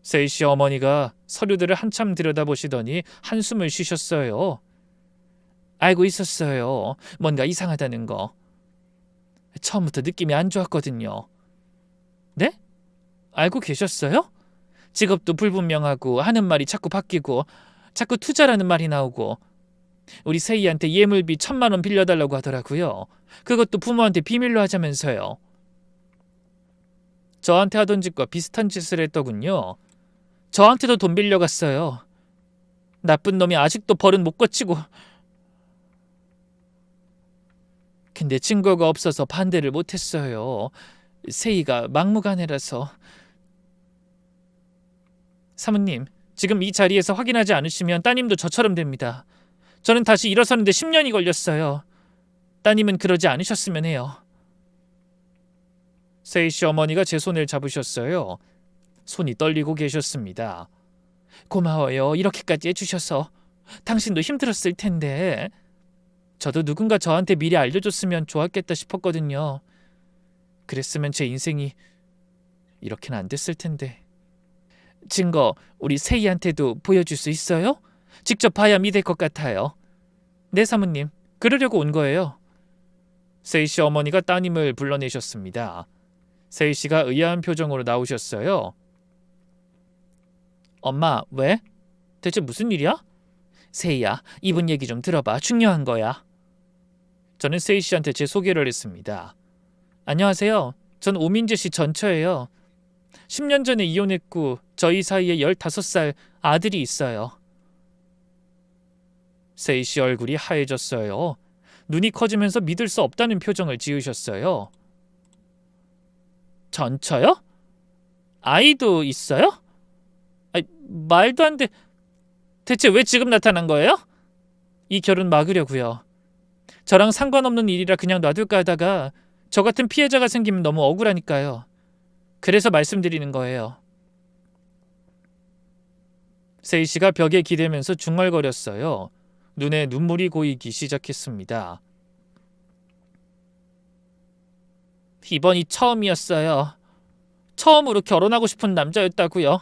세이 씨 어머니가 서류들을 한참 들여다보시더니 한숨을 쉬셨어요. 알고 있었어요. 뭔가 이상하다는 거. 처음부터 느낌이 안 좋았거든요. 네? 알고 계셨어요? 직업도 불분명하고 하는 말이 자꾸 바뀌고 자꾸 투자라는 말이 나오고 우리 세이한테 예물비 1,000만 원 빌려달라고 하더라고요. 그것도 부모한테 비밀로 하자면서요. 저한테 하던 짓과 비슷한 짓을 했더군요. 저한테도 돈 빌려갔어요. 나쁜 놈이 아직도 버릇 못 고치고. 근데 증거가 없어서 반대를 못했어요. 세이가 막무가내라서. 사모님, 지금 이 자리에서 확인하지 않으시면 따님도 저처럼 됩니다. 저는 다시 일어서는데 10년이 걸렸어요. 따님은 그러지 않으셨으면 해요. 세이 씨 어머니가 제 손을 잡으셨어요. 손이 떨리고 계셨습니다. 고마워요. 이렇게까지 해주셔서. 당신도 힘들었을 텐데. 저도 누군가 저한테 미리 알려줬으면 좋았겠다 싶었거든요. 그랬으면 제 인생이 이렇게는 안 됐을 텐데. 증거 우리 세이한테도 보여줄 수 있어요? 직접 봐야 믿을 것 같아요. 네, 사모님. 그러려고 온 거예요. 세이 씨 어머니가 따님을 불러내셨습니다. 세이 씨가 의아한 표정으로 나오셨어요. 엄마, 왜? 대체 무슨 일이야? 세이야, 이분 얘기 좀 들어봐. 중요한 거야. 저는 세이 씨한테 제 소개를 했습니다. 안녕하세요. 전 오민재 씨 전처예요. 10년 전에 이혼했고 저희 사이에 15살 아들이 있어요. 세이 씨 얼굴이 하얘졌어요. 눈이 커지면서 믿을 수 없다는 표정을 지으셨어요. 전처요? 아이도 있어요? 말도 안 돼. 대체 왜 지금 나타난 거예요? 이 결혼 막으려고요. 저랑 상관없는 일이라 그냥 놔둘까 하다가 저 같은 피해자가 생기면 너무 억울하니까요. 그래서 말씀드리는 거예요. 세이 씨가 벽에 기대면서 중얼거렸어요. 눈에 눈물이 고이기 시작했습니다. 이번이 처음이었어요. 처음으로 결혼하고 싶은 남자였다고요.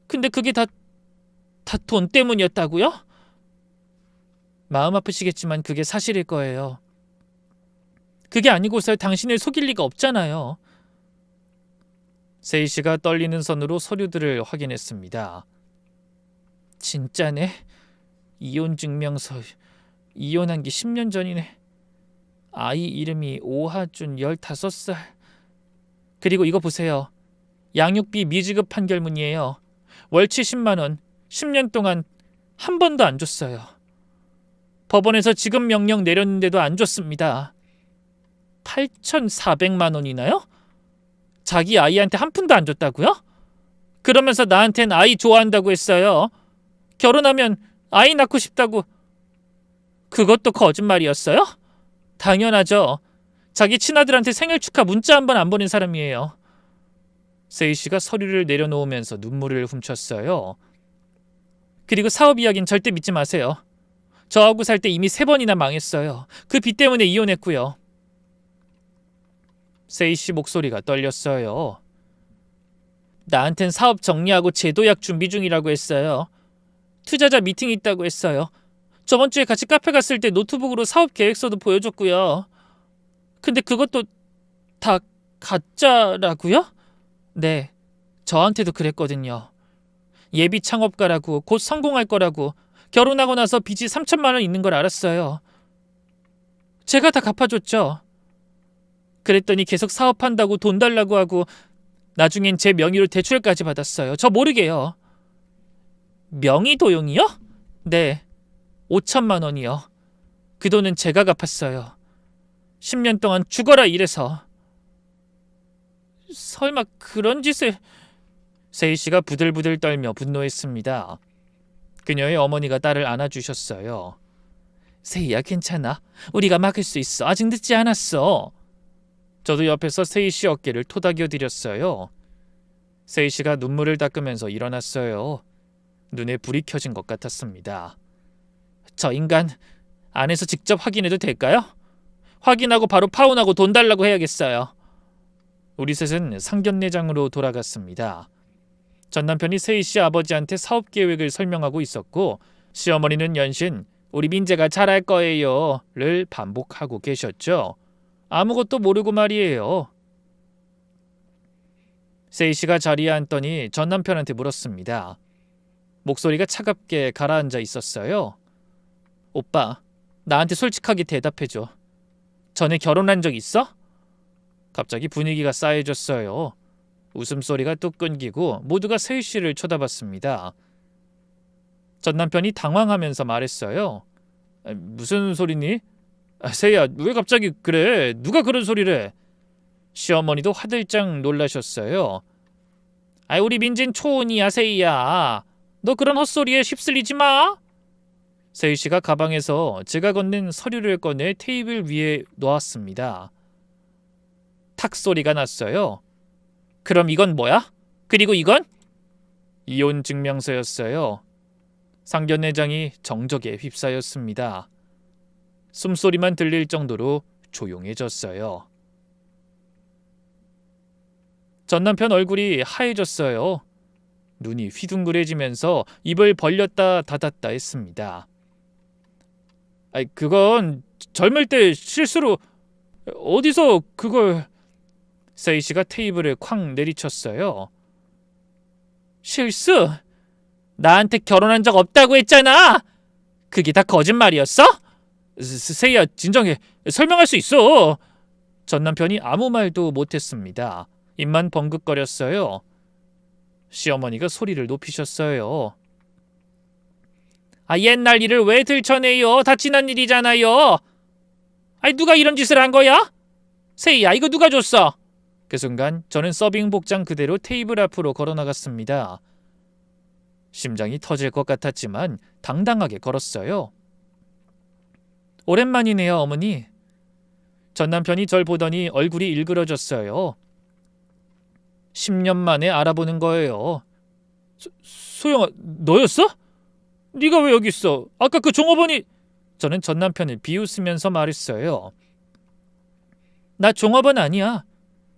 근데 그게 다 돈 때문이었다고요? 마음 아프시겠지만 그게 사실일 거예요. 그게 아니고서 당신을 속일 리가 없잖아요. 세이 씨가 떨리는 손으로 서류들을 확인했습니다. 진짜네. 이혼 증명서. 이혼한 게 10년 전이네. 아이 이름이 오하준 15살. 그리고 이거 보세요. 양육비 미지급 판결문이에요. 월 70만 원. 10년 동안 한 번도 안 줬어요. 법원에서 지급 명령 내렸는데도 안 줬습니다. 8,400만 원이나요? 자기 아이한테 한 푼도 안 줬다고요? 그러면서 나한텐 아이 좋아한다고 했어요. 결혼하면 아이 낳고 싶다고. 그것도 거짓말이었어요? 당연하죠. 자기 친아들한테 생일 축하 문자 한 번 안 보낸 사람이에요. 세이 씨가 서류를 내려놓으면서 눈물을 훔쳤어요. 그리고 사업 이야기는 절대 믿지 마세요. 저하고 살 때 이미 3번이나 망했어요. 그 빚 때문에 이혼했고요. 세이 씨 목소리가 떨렸어요. 나한텐 사업 정리하고 제도약 준비 중이라고 했어요. 투자자 미팅 있다고 했어요. 저번 주에 같이 카페 갔을 때 노트북으로 사업 계획서도 보여줬고요. 근데 그것도 다 가짜라고요? 네, 저한테도 그랬거든요. 예비 창업가라고 곧 성공할 거라고 결혼하고 나서 빚이 3천만 원 있는 걸 알았어요. 제가 다 갚아줬죠. 그랬더니 계속 사업한다고 돈 달라고 하고 나중엔 제 명의로 대출까지 받았어요. 저 모르게요. 명의 도용이요? 네, 5천만 원이요. 그 돈은 제가 갚았어요. 10년 동안 죽어라 일해서. 설마 그런 짓을... 세희 씨가 부들부들 떨며 분노했습니다. 그녀의 어머니가 딸을 안아주셨어요. 세희야, 괜찮아. 우리가 막을 수 있어. 아직 늦지 않았어. 저도 옆에서 세희 씨 어깨를 토닥여 드렸어요. 세희 씨가 눈물을 닦으면서 일어났어요. 눈에 불이 켜진 것 같았습니다. 저 인간 안에서 직접 확인해도 될까요? 확인하고 바로 파혼하고 돈 달라고 해야겠어요. 우리 셋은 상견례장으로 돌아갔습니다. 전 남편이 세희 씨 아버지한테 사업 계획을 설명하고 있었고 시어머니는 연신 우리 민재가 잘할 거예요를 반복하고 계셨죠. 아무것도 모르고 말이에요. 세희 씨가 자리에 앉더니 전 남편한테 물었습니다. 목소리가 차갑게 가라앉아 있었어요. 오빠, 나한테 솔직하게 대답해줘. 전에 결혼한 적 있어? 갑자기 분위기가 싸해졌어요. 웃음소리가 뚝 끊기고 모두가 세희 씨를 쳐다봤습니다. 전 남편이 당황하면서 말했어요. 무슨 소리니? 세희야, 왜 갑자기 그래? 누가 그런 소리를 해? 시어머니도 화들짝 놀라셨어요. 우리 민진 초혼이야, 세희야. 너 그런 헛소리에 휩쓸리지 마. 세희 씨가 가방에서 제가 건넨 서류를 꺼내 테이블 위에 놓았습니다. 탁 소리가 났어요. 그럼 이건 뭐야? 그리고 이건? 이혼 증명서였어요. 상견례장이 정적에 휩싸였습니다. 숨소리만 들릴 정도로 조용해졌어요. 전 남편 얼굴이 하얘졌어요. 눈이 휘둥그레지면서 입을 벌렸다 닫았다 했습니다. 그건 젊을 때 실수로... 어디서 그걸... 세희 씨가 테이블을 쾅 내리쳤어요. 실수? 나한테 결혼한 적 없다고 했잖아. 그게 다 거짓말이었어? 세희야, 진정해. 설명할 수 있어. 전 남편이 아무 말도 못했습니다. 입만 벙긋거렸어요. 시어머니가 소리를 높이셨어요. 옛날 일을 왜 들춰내요? 다 지난 일이잖아요. 누가 이런 짓을 한 거야? 세희야, 이거 누가 줬어? 그 순간 저는 서빙 복장 그대로 테이블 앞으로 걸어나갔습니다. 심장이 터질 것 같았지만 당당하게 걸었어요. 오랜만이네요, 어머니. 전 남편이 절 보더니 얼굴이 일그러졌어요. 10년 만에 알아보는 거예요. 소영아, 너였어? 네가 왜 여기 있어? 아까 그 종업원이... 저는 전 남편을 비웃으면서 말했어요. 나 종업원 아니야.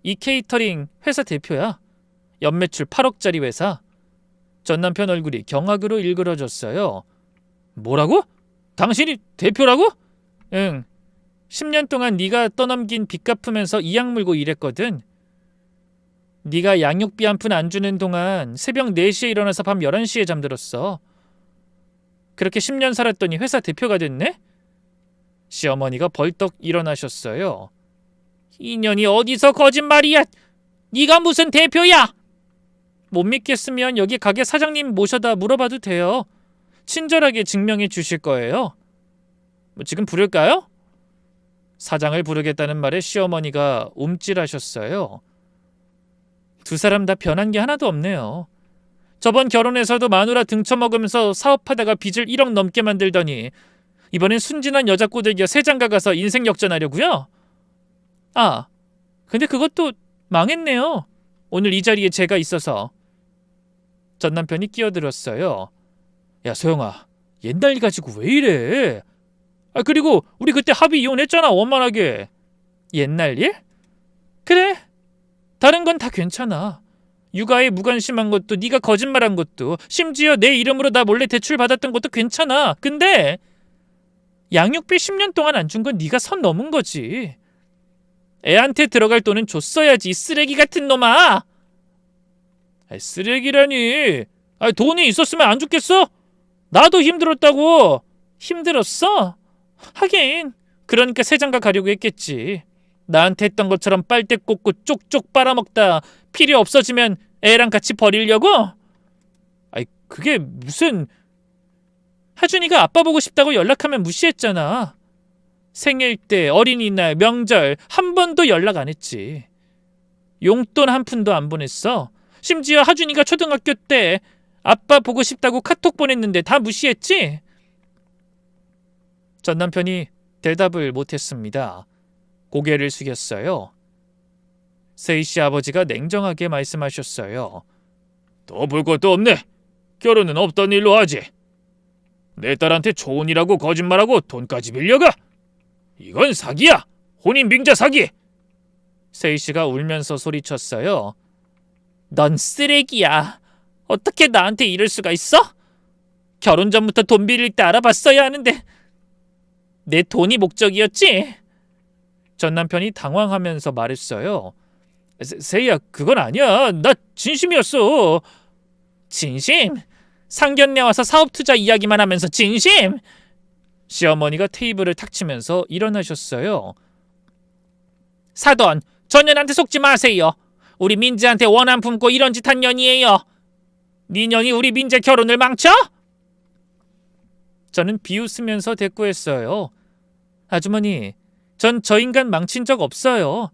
이 케이터링 회사 대표야. 연매출 8억짜리 회사. 전 남편 얼굴이 경악으로 일그러졌어요. 뭐라고? 당신이 대표라고? 응. 10년 동안 네가 떠넘긴 빚 갚으면서 이악 물고 일했거든. 네가 양육비 한 푼 안 주는 동안 새벽 4시에 일어나서 밤 11시에 잠들었어. 그렇게 10년 살았더니 회사 대표가 됐네? 시어머니가 벌떡 일어나셨어요. 이년이 어디서 거짓말이야? 네가 무슨 대표야? 못 믿겠으면 여기 가게 사장님 모셔다 물어봐도 돼요. 친절하게 증명해 주실 거예요. 지금 부를까요? 사장을 부르겠다는 말에 시어머니가 움찔하셨어요. 두 사람 다 변한 게 하나도 없네요. 저번 결혼에서도 마누라 등쳐먹으면서 사업하다가 빚을 1억 넘게 만들더니 이번엔 순진한 여자 꼬들겨 세장가 가서 인생 역전하려고요? 근데 그것도 망했네요. 오늘 이 자리에 제가 있어서. 전 남편이 끼어들었어요. 야, 소영아, 옛날 일 가지고 왜 이래? 그리고 우리 그때 합의 이혼했잖아, 원만하게. 옛날 일? 그래, 다른 건 다 괜찮아. 육아에 무관심한 것도, 네가 거짓말한 것도, 심지어 내 이름으로 나 몰래 대출 받았던 것도 괜찮아. 근데 양육비 10년 동안 안 준 건 네가 선 넘은 거지. 애한테 들어갈 돈은 줬어야지, 이 쓰레기 같은 놈아. 쓰레기라니. 돈이 있었으면 안 줬겠어? 나도 힘들었다고. 힘들었어? 하긴 그러니까 새장가 가려고 했겠지. 나한테 했던 것처럼 빨대 꽂고 쪽쪽 빨아먹다 필요 없어지면 애랑 같이 버리려고? 아이 그게 무슨... 하준이가 아빠 보고 싶다고 연락하면 무시했잖아. 생일 때, 어린이날, 명절 한 번도 연락 안 했지. 용돈 한 푼도 안 보냈어. 심지어 하준이가 초등학교 때 아빠 보고 싶다고 카톡 보냈는데 다 무시했지? 전 남편이 대답을 못했습니다. 고개를 숙였어요. 세희 씨 아버지가 냉정하게 말씀하셨어요. 더 볼 것도 없네. 결혼은 없던 일로 하지. 내 딸한테 좋은이라고 거짓말하고 돈까지 빌려가? 이건 사기야. 혼인빙자 사기. 세희 씨가 울면서 소리쳤어요. 넌 쓰레기야. 어떻게 나한테 이럴 수가 있어? 결혼 전부터 돈 빌릴 때 알아봤어야 하는데. 내 돈이 목적이었지? 전 남편이 당황하면서 말했어요. 세희야, 그건 아니야. 나 진심이었어. 진심? 상견례 와서 사업 투자 이야기만 하면서 진심? 시어머니가 테이블을 탁 치면서 일어나셨어요. 사돈, 저 년한테 속지 마세요. 우리 민재한테 원한 품고 이런 짓 한 년이에요. 네 년이 우리 민재 결혼을 망쳐? 저는 비웃으면서 대꾸했어요. 아주머니, 전 저 인간 망친 적 없어요.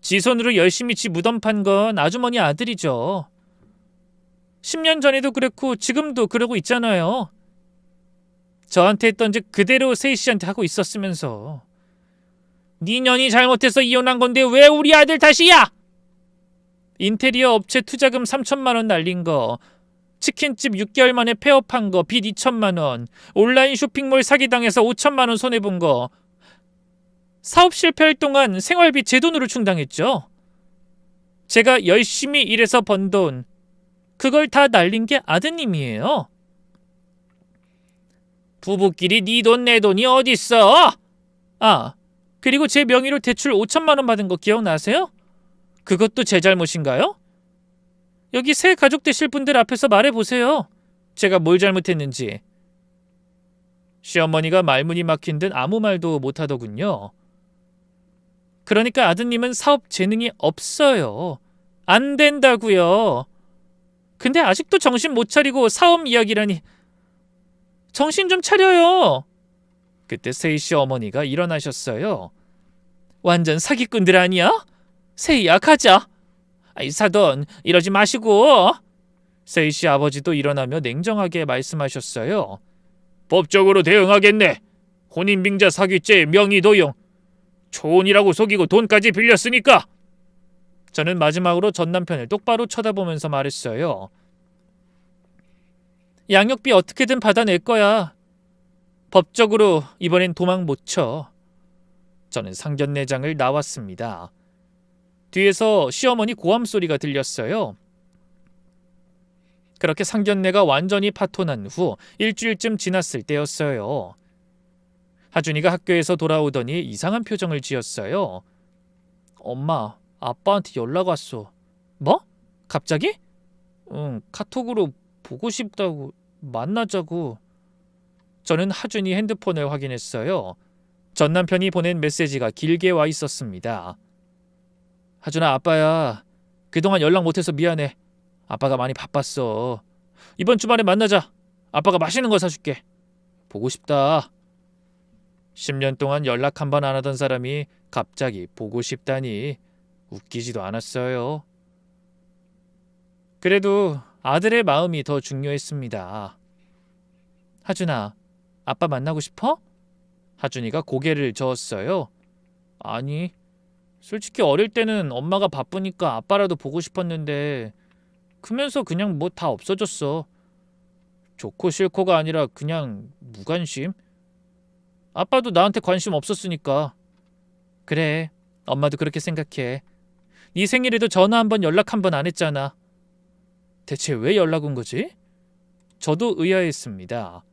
지 손으로 열심히 지 무덤 판 건 아주머니 아들이죠. 10년 전에도 그랬고 지금도 그러고 있잖아요. 저한테 했던 짓 그대로 세희 씨한테 하고 있었으면서. 네 년이 잘못해서 이혼한 건데 왜 우리 아들 탓이야? 인테리어 업체 투자금 3천만 원 날린 거, 치킨집 6개월 만에 폐업한 거 빚 2천만 원, 온라인 쇼핑몰 사기당해서 5천만 원 손해본 거, 사업 실패할 동안 생활비 제 돈으로 충당했죠. 제가 열심히 일해서 번 돈, 그걸 다 날린 게 아드님이에요. 부부끼리 네 돈 내 돈이 어딨어? 아, 그리고 제 명의로 대출 5천만 원 받은 거 기억나세요? 그것도 제 잘못인가요? 여기 새 가족 되실 분들 앞에서 말해보세요. 제가 뭘 잘못했는지. 시어머니가 말문이 막힌 듯 아무 말도 못하더군요. 그러니까 아드님은 사업 재능이 없어요. 안 된다고요. 근데 아직도 정신 못 차리고 사업 이야기라니. 정신 좀 차려요. 그때 세희 씨 어머니가 일어나셨어요. 완전 사기꾼들 아니야? 세희야, 가자. 아이 사돈, 이러지 마시고. 세희 씨 아버지도 일어나며 냉정하게 말씀하셨어요. 법적으로 대응하겠네. 혼인빙자 사기죄 명의도용. 초혼이라고 속이고 돈까지 빌렸으니까. 저는 마지막으로 전 남편을 똑바로 쳐다보면서 말했어요. 양육비 어떻게든 받아낼 거야. 법적으로 이번엔 도망 못 쳐. 저는 상견례장을 나왔습니다. 뒤에서 시어머니 고함 소리가 들렸어요. 그렇게 상견례가 완전히 파토난 후 일주일쯤 지났을 때였어요. 하준이가 학교에서 돌아오더니 이상한 표정을 지었어요. 엄마, 아빠한테 연락 왔어. 뭐? 갑자기? 응, 카톡으로 보고 싶다고, 만나자고. 저는 하준이 핸드폰을 확인했어요. 전 남편이 보낸 메시지가 길게 와 있었습니다. 하준아, 아빠야. 그동안 연락 못해서 미안해. 아빠가 많이 바빴어. 이번 주말에 만나자. 아빠가 맛있는 거 사줄게. 보고 싶다. 10년 동안 연락 한 번 안 하던 사람이 갑자기 보고 싶다니 웃기지도 않았어요. 그래도 아들의 마음이 더 중요했습니다. 하준아, 아빠 만나고 싶어? 하준이가 고개를 저었어요. 아니, 솔직히 어릴 때는 엄마가 바쁘니까 아빠라도 보고 싶었는데 크면서 그냥 뭐 다 없어졌어. 좋고 싫고가 아니라 그냥 무관심? 아빠도 나한테 관심 없었으니까. 그래, 엄마도 그렇게 생각해. 네 생일에도 전화 한 번 연락 한 번 안 했잖아. 대체 왜 연락 온 거지? 저도 의아했습니다.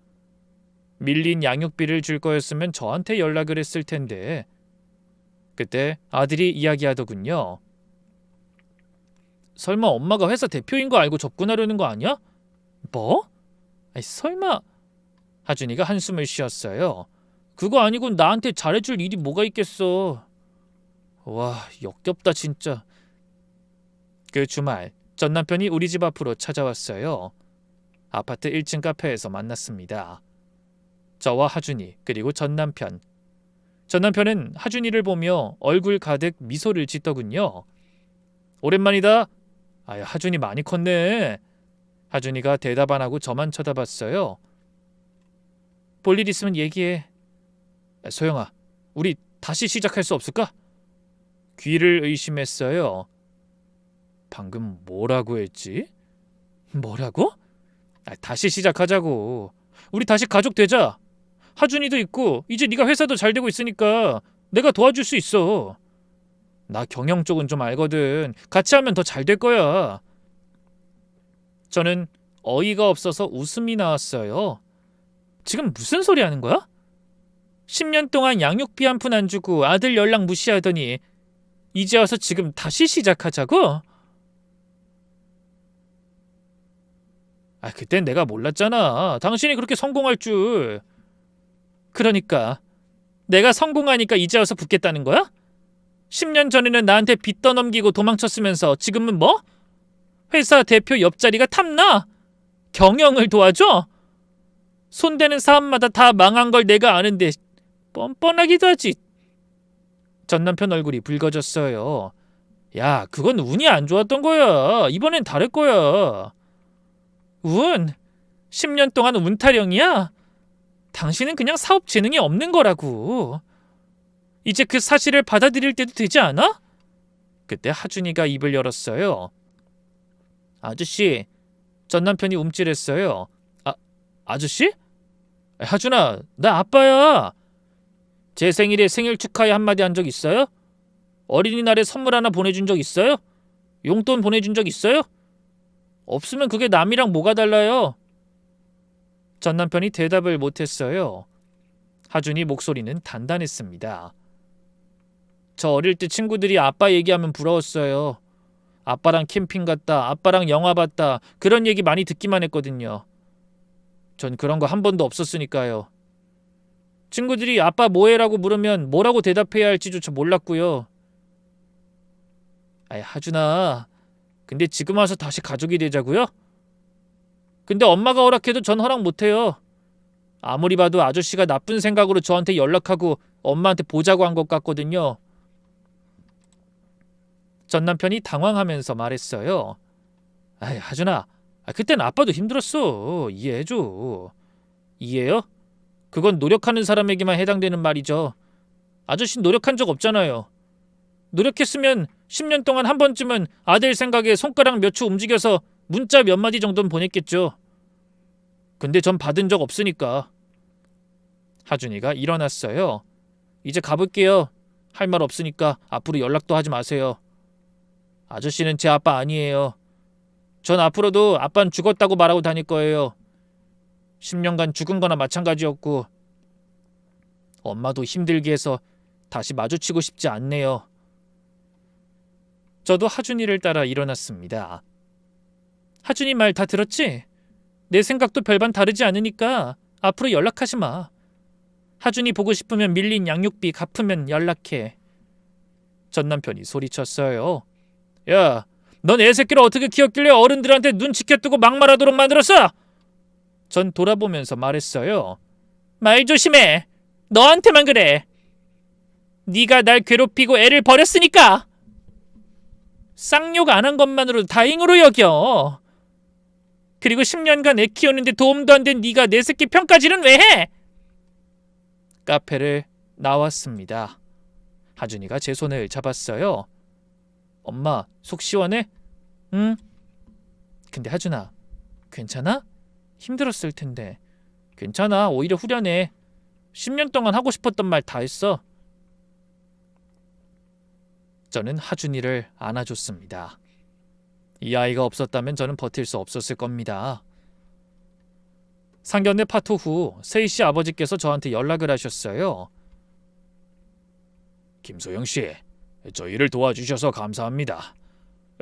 밀린 양육비를 줄 거였으면 저한테 연락을 했을 텐데. 그때 아들이 이야기하더군요. 설마 엄마가 회사 대표인 거 알고 접근하려는 거 아니야? 뭐? 아니, 설마 하준이가 한숨을 쉬었어요. 그거 아니고 나한테 잘해줄 일이 뭐가 있겠어. 와, 역겹다 진짜. 그 주말 전 남편이 우리 집 앞으로 찾아왔어요. 아파트 1층 카페에서 만났습니다. 저와 하준이 그리고 전 남편. 전 남편은 하준이를 보며 얼굴 가득 미소를 짓더군요. 오랜만이다. 아유, 하준이 많이 컸네. 하준이가 대답 안 하고 저만 쳐다봤어요. 볼일 있으면 얘기해. 소영아, 우리 다시 시작할 수 없을까? 귀를 의심했어요. 방금 뭐라고 했지? 뭐라고? 다시 시작하자고. 우리 다시 가족 되자. 하준이도 있고 이제 네가 회사도 잘 되고 있으니까 내가 도와줄 수 있어. 나 경영 쪽은 좀 알거든. 같이 하면 더 잘 될 거야. 저는 어이가 없어서 웃음이 나왔어요. 지금 무슨 소리 하는 거야? 10년 동안 양육비 한 푼 안 주고 아들 연락 무시하더니 이제 와서 지금 다시 시작하자고? 그땐 내가 몰랐잖아. 당신이 그렇게 성공할 줄. 그러니까 내가 성공하니까 이제 와서 붙겠다는 거야? 10년 전에는 나한테 빚 떠넘기고 도망쳤으면서 지금은 뭐? 회사 대표 옆자리가 탐나? 경영을 도와줘? 손대는 사람마다 다 망한 걸 내가 아는데 뻔뻔하기도 하지. 전 남편 얼굴이 붉어졌어요. 야, 그건 운이 안 좋았던 거야. 이번엔 다를 거야. 운? 10년 동안 운타령이야? 당신은 그냥 사업 재능이 없는 거라고. 이제 그 사실을 받아들일 때도 되지 않아? 그때 하준이가 입을 열었어요. 아저씨, 전 남편이 움찔했어요. 아저씨? 하준아, 나 아빠야. 제 생일에 생일 축하해 한마디 한 적 있어요? 어린이날에 선물 하나 보내준 적 있어요? 용돈 보내준 적 있어요? 없으면 그게 남이랑 뭐가 달라요? 전 남편이 대답을 못했어요. 하준이 목소리는 단단했습니다. 저 어릴 때 친구들이 아빠 얘기하면 부러웠어요. 아빠랑 캠핑 갔다, 아빠랑 영화 봤다, 그런 얘기 많이 듣기만 했거든요. 전 그런 거 한 번도 없었으니까요. 친구들이 아빠 뭐해라고 물으면 뭐라고 대답해야 할지조차 몰랐고요. 하준아, 근데 지금 와서 다시 가족이 되자고요? 근데 엄마가 허락해도 전 허락 못해요. 아무리 봐도 아저씨가 나쁜 생각으로 저한테 연락하고 엄마한테 보자고 한 것 같거든요. 전 남편이 당황하면서 말했어요. 하준아, 그땐 아빠도 힘들었어. 이해해줘. 이해요? 그건 노력하는 사람에게만 해당되는 말이죠. 아저씨 노력한 적 없잖아요. 노력했으면 10년 동안 한 번쯤은 아들 생각에 손가락 몇 초 움직여서 문자 몇 마디 정도는 보냈겠죠. 근데 전 받은 적 없으니까. 하준이가 일어났어요. 이제 가볼게요. 할 말 없으니까 앞으로 연락도 하지 마세요. 아저씨는 제 아빠 아니에요. 전 앞으로도 아빠는 죽었다고 말하고 다닐 거예요. 10년간 죽은 거나 마찬가지였고 엄마도 힘들게 해서 다시 마주치고 싶지 않네요. 저도 하준이를 따라 일어났습니다. 하준이 말 다 들었지? 내 생각도 별반 다르지 않으니까 앞으로 연락하지 마. 하준이 보고 싶으면 밀린 양육비 갚으면 연락해. 전 남편이 소리쳤어요. 야, 넌 애새끼를 어떻게 키웠길래 어른들한테 눈 지켜뜨고 막말하도록 만들었어? 전 돌아보면서 말했어요. 말 조심해. 너한테만 그래. 네가 날 괴롭히고 애를 버렸으니까. 쌍욕 안 한 것만으로 다행으로 여겨. 그리고 10년간 애 키우는데 도움도 안 된 네가 내 새끼 평가질은 왜 해? 카페를 나왔습니다. 하준이가 제 손을 잡았어요. 엄마, 속 시원해? 응? 근데 하준아, 괜찮아? 힘들었을 텐데. 괜찮아, 오히려 후련해. 10년 동안 하고 싶었던 말 다 했어. 저는 하준이를 안아줬습니다. 이 아이가 없었다면 저는 버틸 수 없었을 겁니다. 상견례 파토 후 세희 씨 아버지께서 저한테 연락을 하셨어요. 김소영 씨, 저희를 도와주셔서 감사합니다.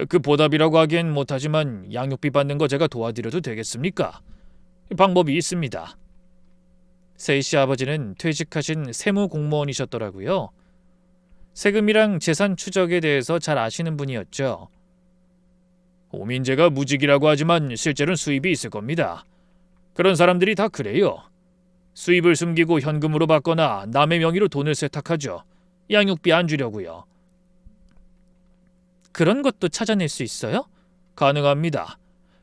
그 보답이라고 하기엔 못하지만 양육비 받는 거 제가 도와드려도 되겠습니까? 방법이 있습니다. 세희 씨 아버지는 퇴직하신 세무 공무원이셨더라고요. 세금이랑 재산 추적에 대해서 잘 아시는 분이었죠. 오민재가 무직이라고 하지만 실제로는 수입이 있을 겁니다. 그런 사람들이 다 그래요. 수입을 숨기고 현금으로 받거나 남의 명의로 돈을 세탁하죠. 양육비 안 주려고요. 그런 것도 찾아낼 수 있어요? 가능합니다.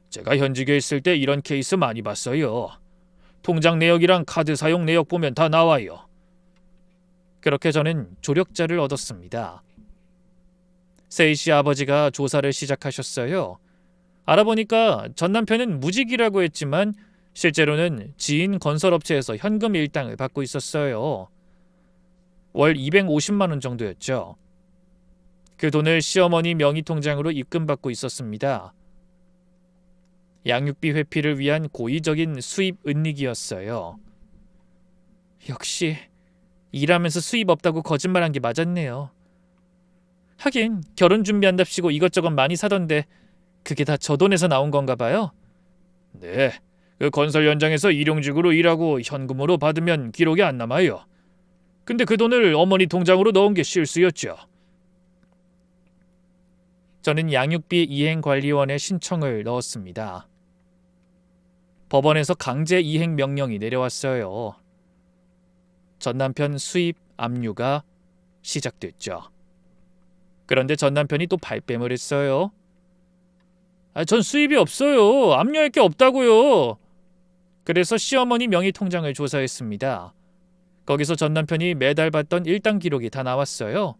제가 현직에 있을 때 이런 케이스 많이 봤어요. 통장 내역이랑 카드 사용 내역 보면 다 나와요. 그렇게 저는 조력자를 얻었습니다. 세희 씨 아버지가 조사를 시작하셨어요. 알아보니까 전 남편은 무직이라고 했지만 실제로는 지인 건설업체에서 현금 일당을 받고 있었어요. 월 250만 원 정도였죠. 그 돈을 시어머니 명의 통장으로 입금받고 있었습니다. 양육비 회피를 위한 고의적인 수입 은닉이었어요. 역시 일하면서 수입 없다고 거짓말한 게 맞았네요. 하긴 결혼 준비한답시고 이것저것 많이 사던데 그게 다 저 돈에서 나온 건가 봐요? 네, 그 건설 현장에서 일용직으로 일하고 현금으로 받으면 기록이 안 남아요. 근데 그 돈을 어머니 통장으로 넣은 게 실수였죠. 저는 양육비 이행관리원에 신청을 넣었습니다. 법원에서 강제 이행 명령이 내려왔어요. 전 남편 수입 압류가 시작됐죠. 그런데 전 남편이 또 발뺌을 했어요. 전 수입이 없어요. 압류할 게 없다고요. 그래서 시어머니 명의 통장을 조사했습니다. 거기서 전 남편이 매달 받던 일당 기록이 다 나왔어요.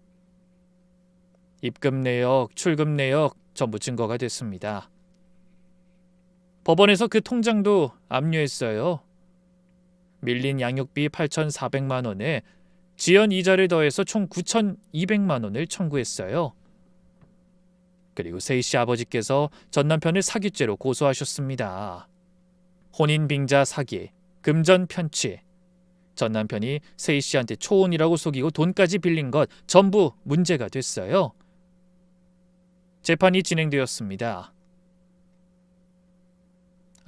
입금 내역, 출금 내역 전부 증거가 됐습니다. 법원에서 그 통장도 압류했어요. 밀린 양육비 8,400만 원에 지연 이자를 더해서 총 9,200만 원을 청구했어요. 그리고 세희 씨 아버지께서 전 남편을 사기죄로 고소하셨습니다. 혼인 빙자 사기, 금전 편취. 전 남편이 세희 씨한테 초혼이라고 속이고 돈까지 빌린 것 전부 문제가 됐어요. 재판이 진행되었습니다.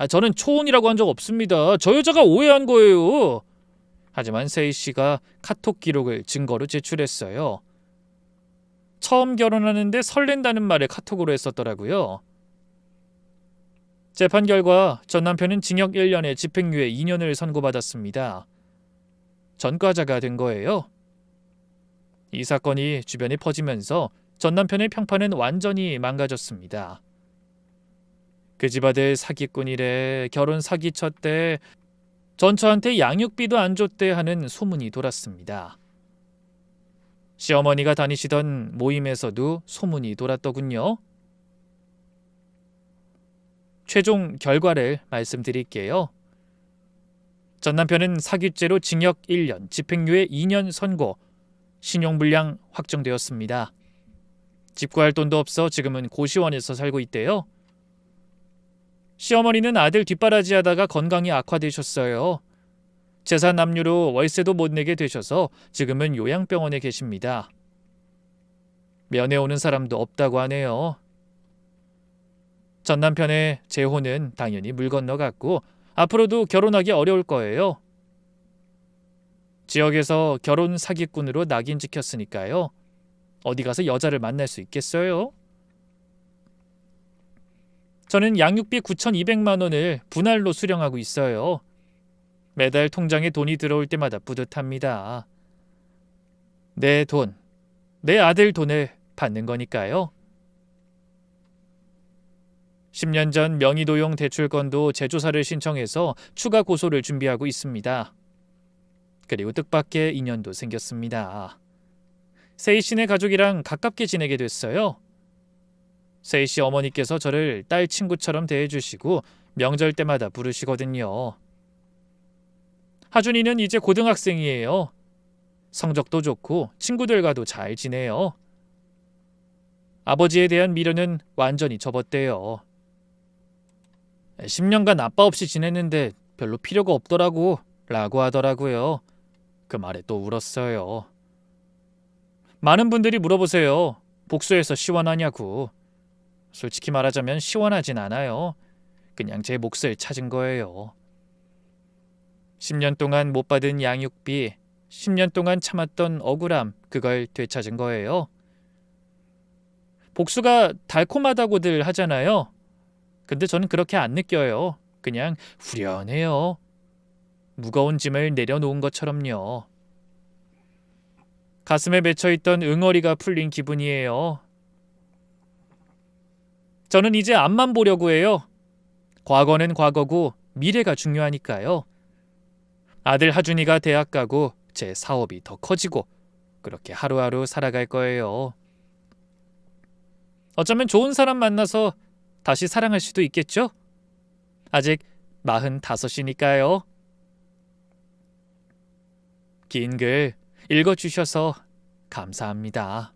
저는 초혼이라고 한 적 없습니다. 저 여자가 오해한 거예요. 하지만 세희 씨가 카톡 기록을 증거로 제출했어요. 처음 결혼하는데 설렌다는 말을 카톡으로 했었더라고요. 재판 결과 전 남편은 징역 1년에 집행유예 2년을 선고받았습니다. 전과자가 된 거예요. 이 사건이 주변에 퍼지면서 전 남편의 평판은 완전히 망가졌습니다. 그 집 아들 사기꾼이래, 결혼 사기 쳤대, 전처한테 양육비도 안 줬대 하는 소문이 돌았습니다. 시어머니가 다니시던 모임에서도 소문이 돌았더군요. 최종 결과를 말씀드릴게요. 전 남편은 사기죄로 징역 1년, 집행유예 2년 선고, 신용불량 확정되었습니다. 집 구할 돈도 없어 지금은 고시원에서 살고 있대요. 시어머니는 아들 뒷바라지하다가 건강이 악화되셨어요. 재산 압류로 월세도 못 내게 되셔서 지금은 요양병원에 계십니다. 면회 오는 사람도 없다고 하네요. 전 남편의 재혼은 당연히 물 건너갔고 앞으로도 결혼하기 어려울 거예요. 지역에서 결혼 사기꾼으로 낙인 찍혔으니까요. 어디 가서 여자를 만날 수 있겠어요? 저는 양육비 9,200만 원을 분할로 수령하고 있어요. 매달 통장에 돈이 들어올 때마다 뿌듯합니다. 내 돈, 내 아들 돈을 받는 거니까요. 10년 전 명의도용 대출건도 재조사를 신청해서 추가 고소를 준비하고 있습니다. 그리고 뜻밖의 인연도 생겼습니다. 세희 씨네 가족이랑 가깝게 지내게 됐어요. 세희 씨 어머니께서 저를 딸 친구처럼 대해주시고 명절 때마다 부르시거든요. 하준이는 이제 고등학생이에요. 성적도 좋고 친구들과도 잘 지내요. 아버지에 대한 미련은 완전히 접었대요. 10년간 아빠 없이 지냈는데 별로 필요가 없더라고 라고 하더라고요. 그 말에 또 울었어요. 많은 분들이 물어보세요. 복수해서 시원하냐고. 솔직히 말하자면 시원하진 않아요. 그냥 제 몫을 찾은 거예요. 10년 동안 못 받은 양육비, 10년 동안 참았던 억울함, 그걸 되찾은 거예요. 복수가 달콤하다고들 하잖아요. 근데 저는 그렇게 안 느껴요. 그냥 후련해요. 무거운 짐을 내려놓은 것처럼요. 가슴에 맺혀있던 응어리가 풀린 기분이에요. 저는 이제 앞만 보려고 해요. 과거는 과거고 미래가 중요하니까요. 아들 하준이가 대학 가고 제 사업이 더 커지고 그렇게 하루하루 살아갈 거예요. 어쩌면 좋은 사람 만나서 다시 사랑할 수도 있겠죠? 아직 45이니까요. 긴 글 읽어주셔서 감사합니다.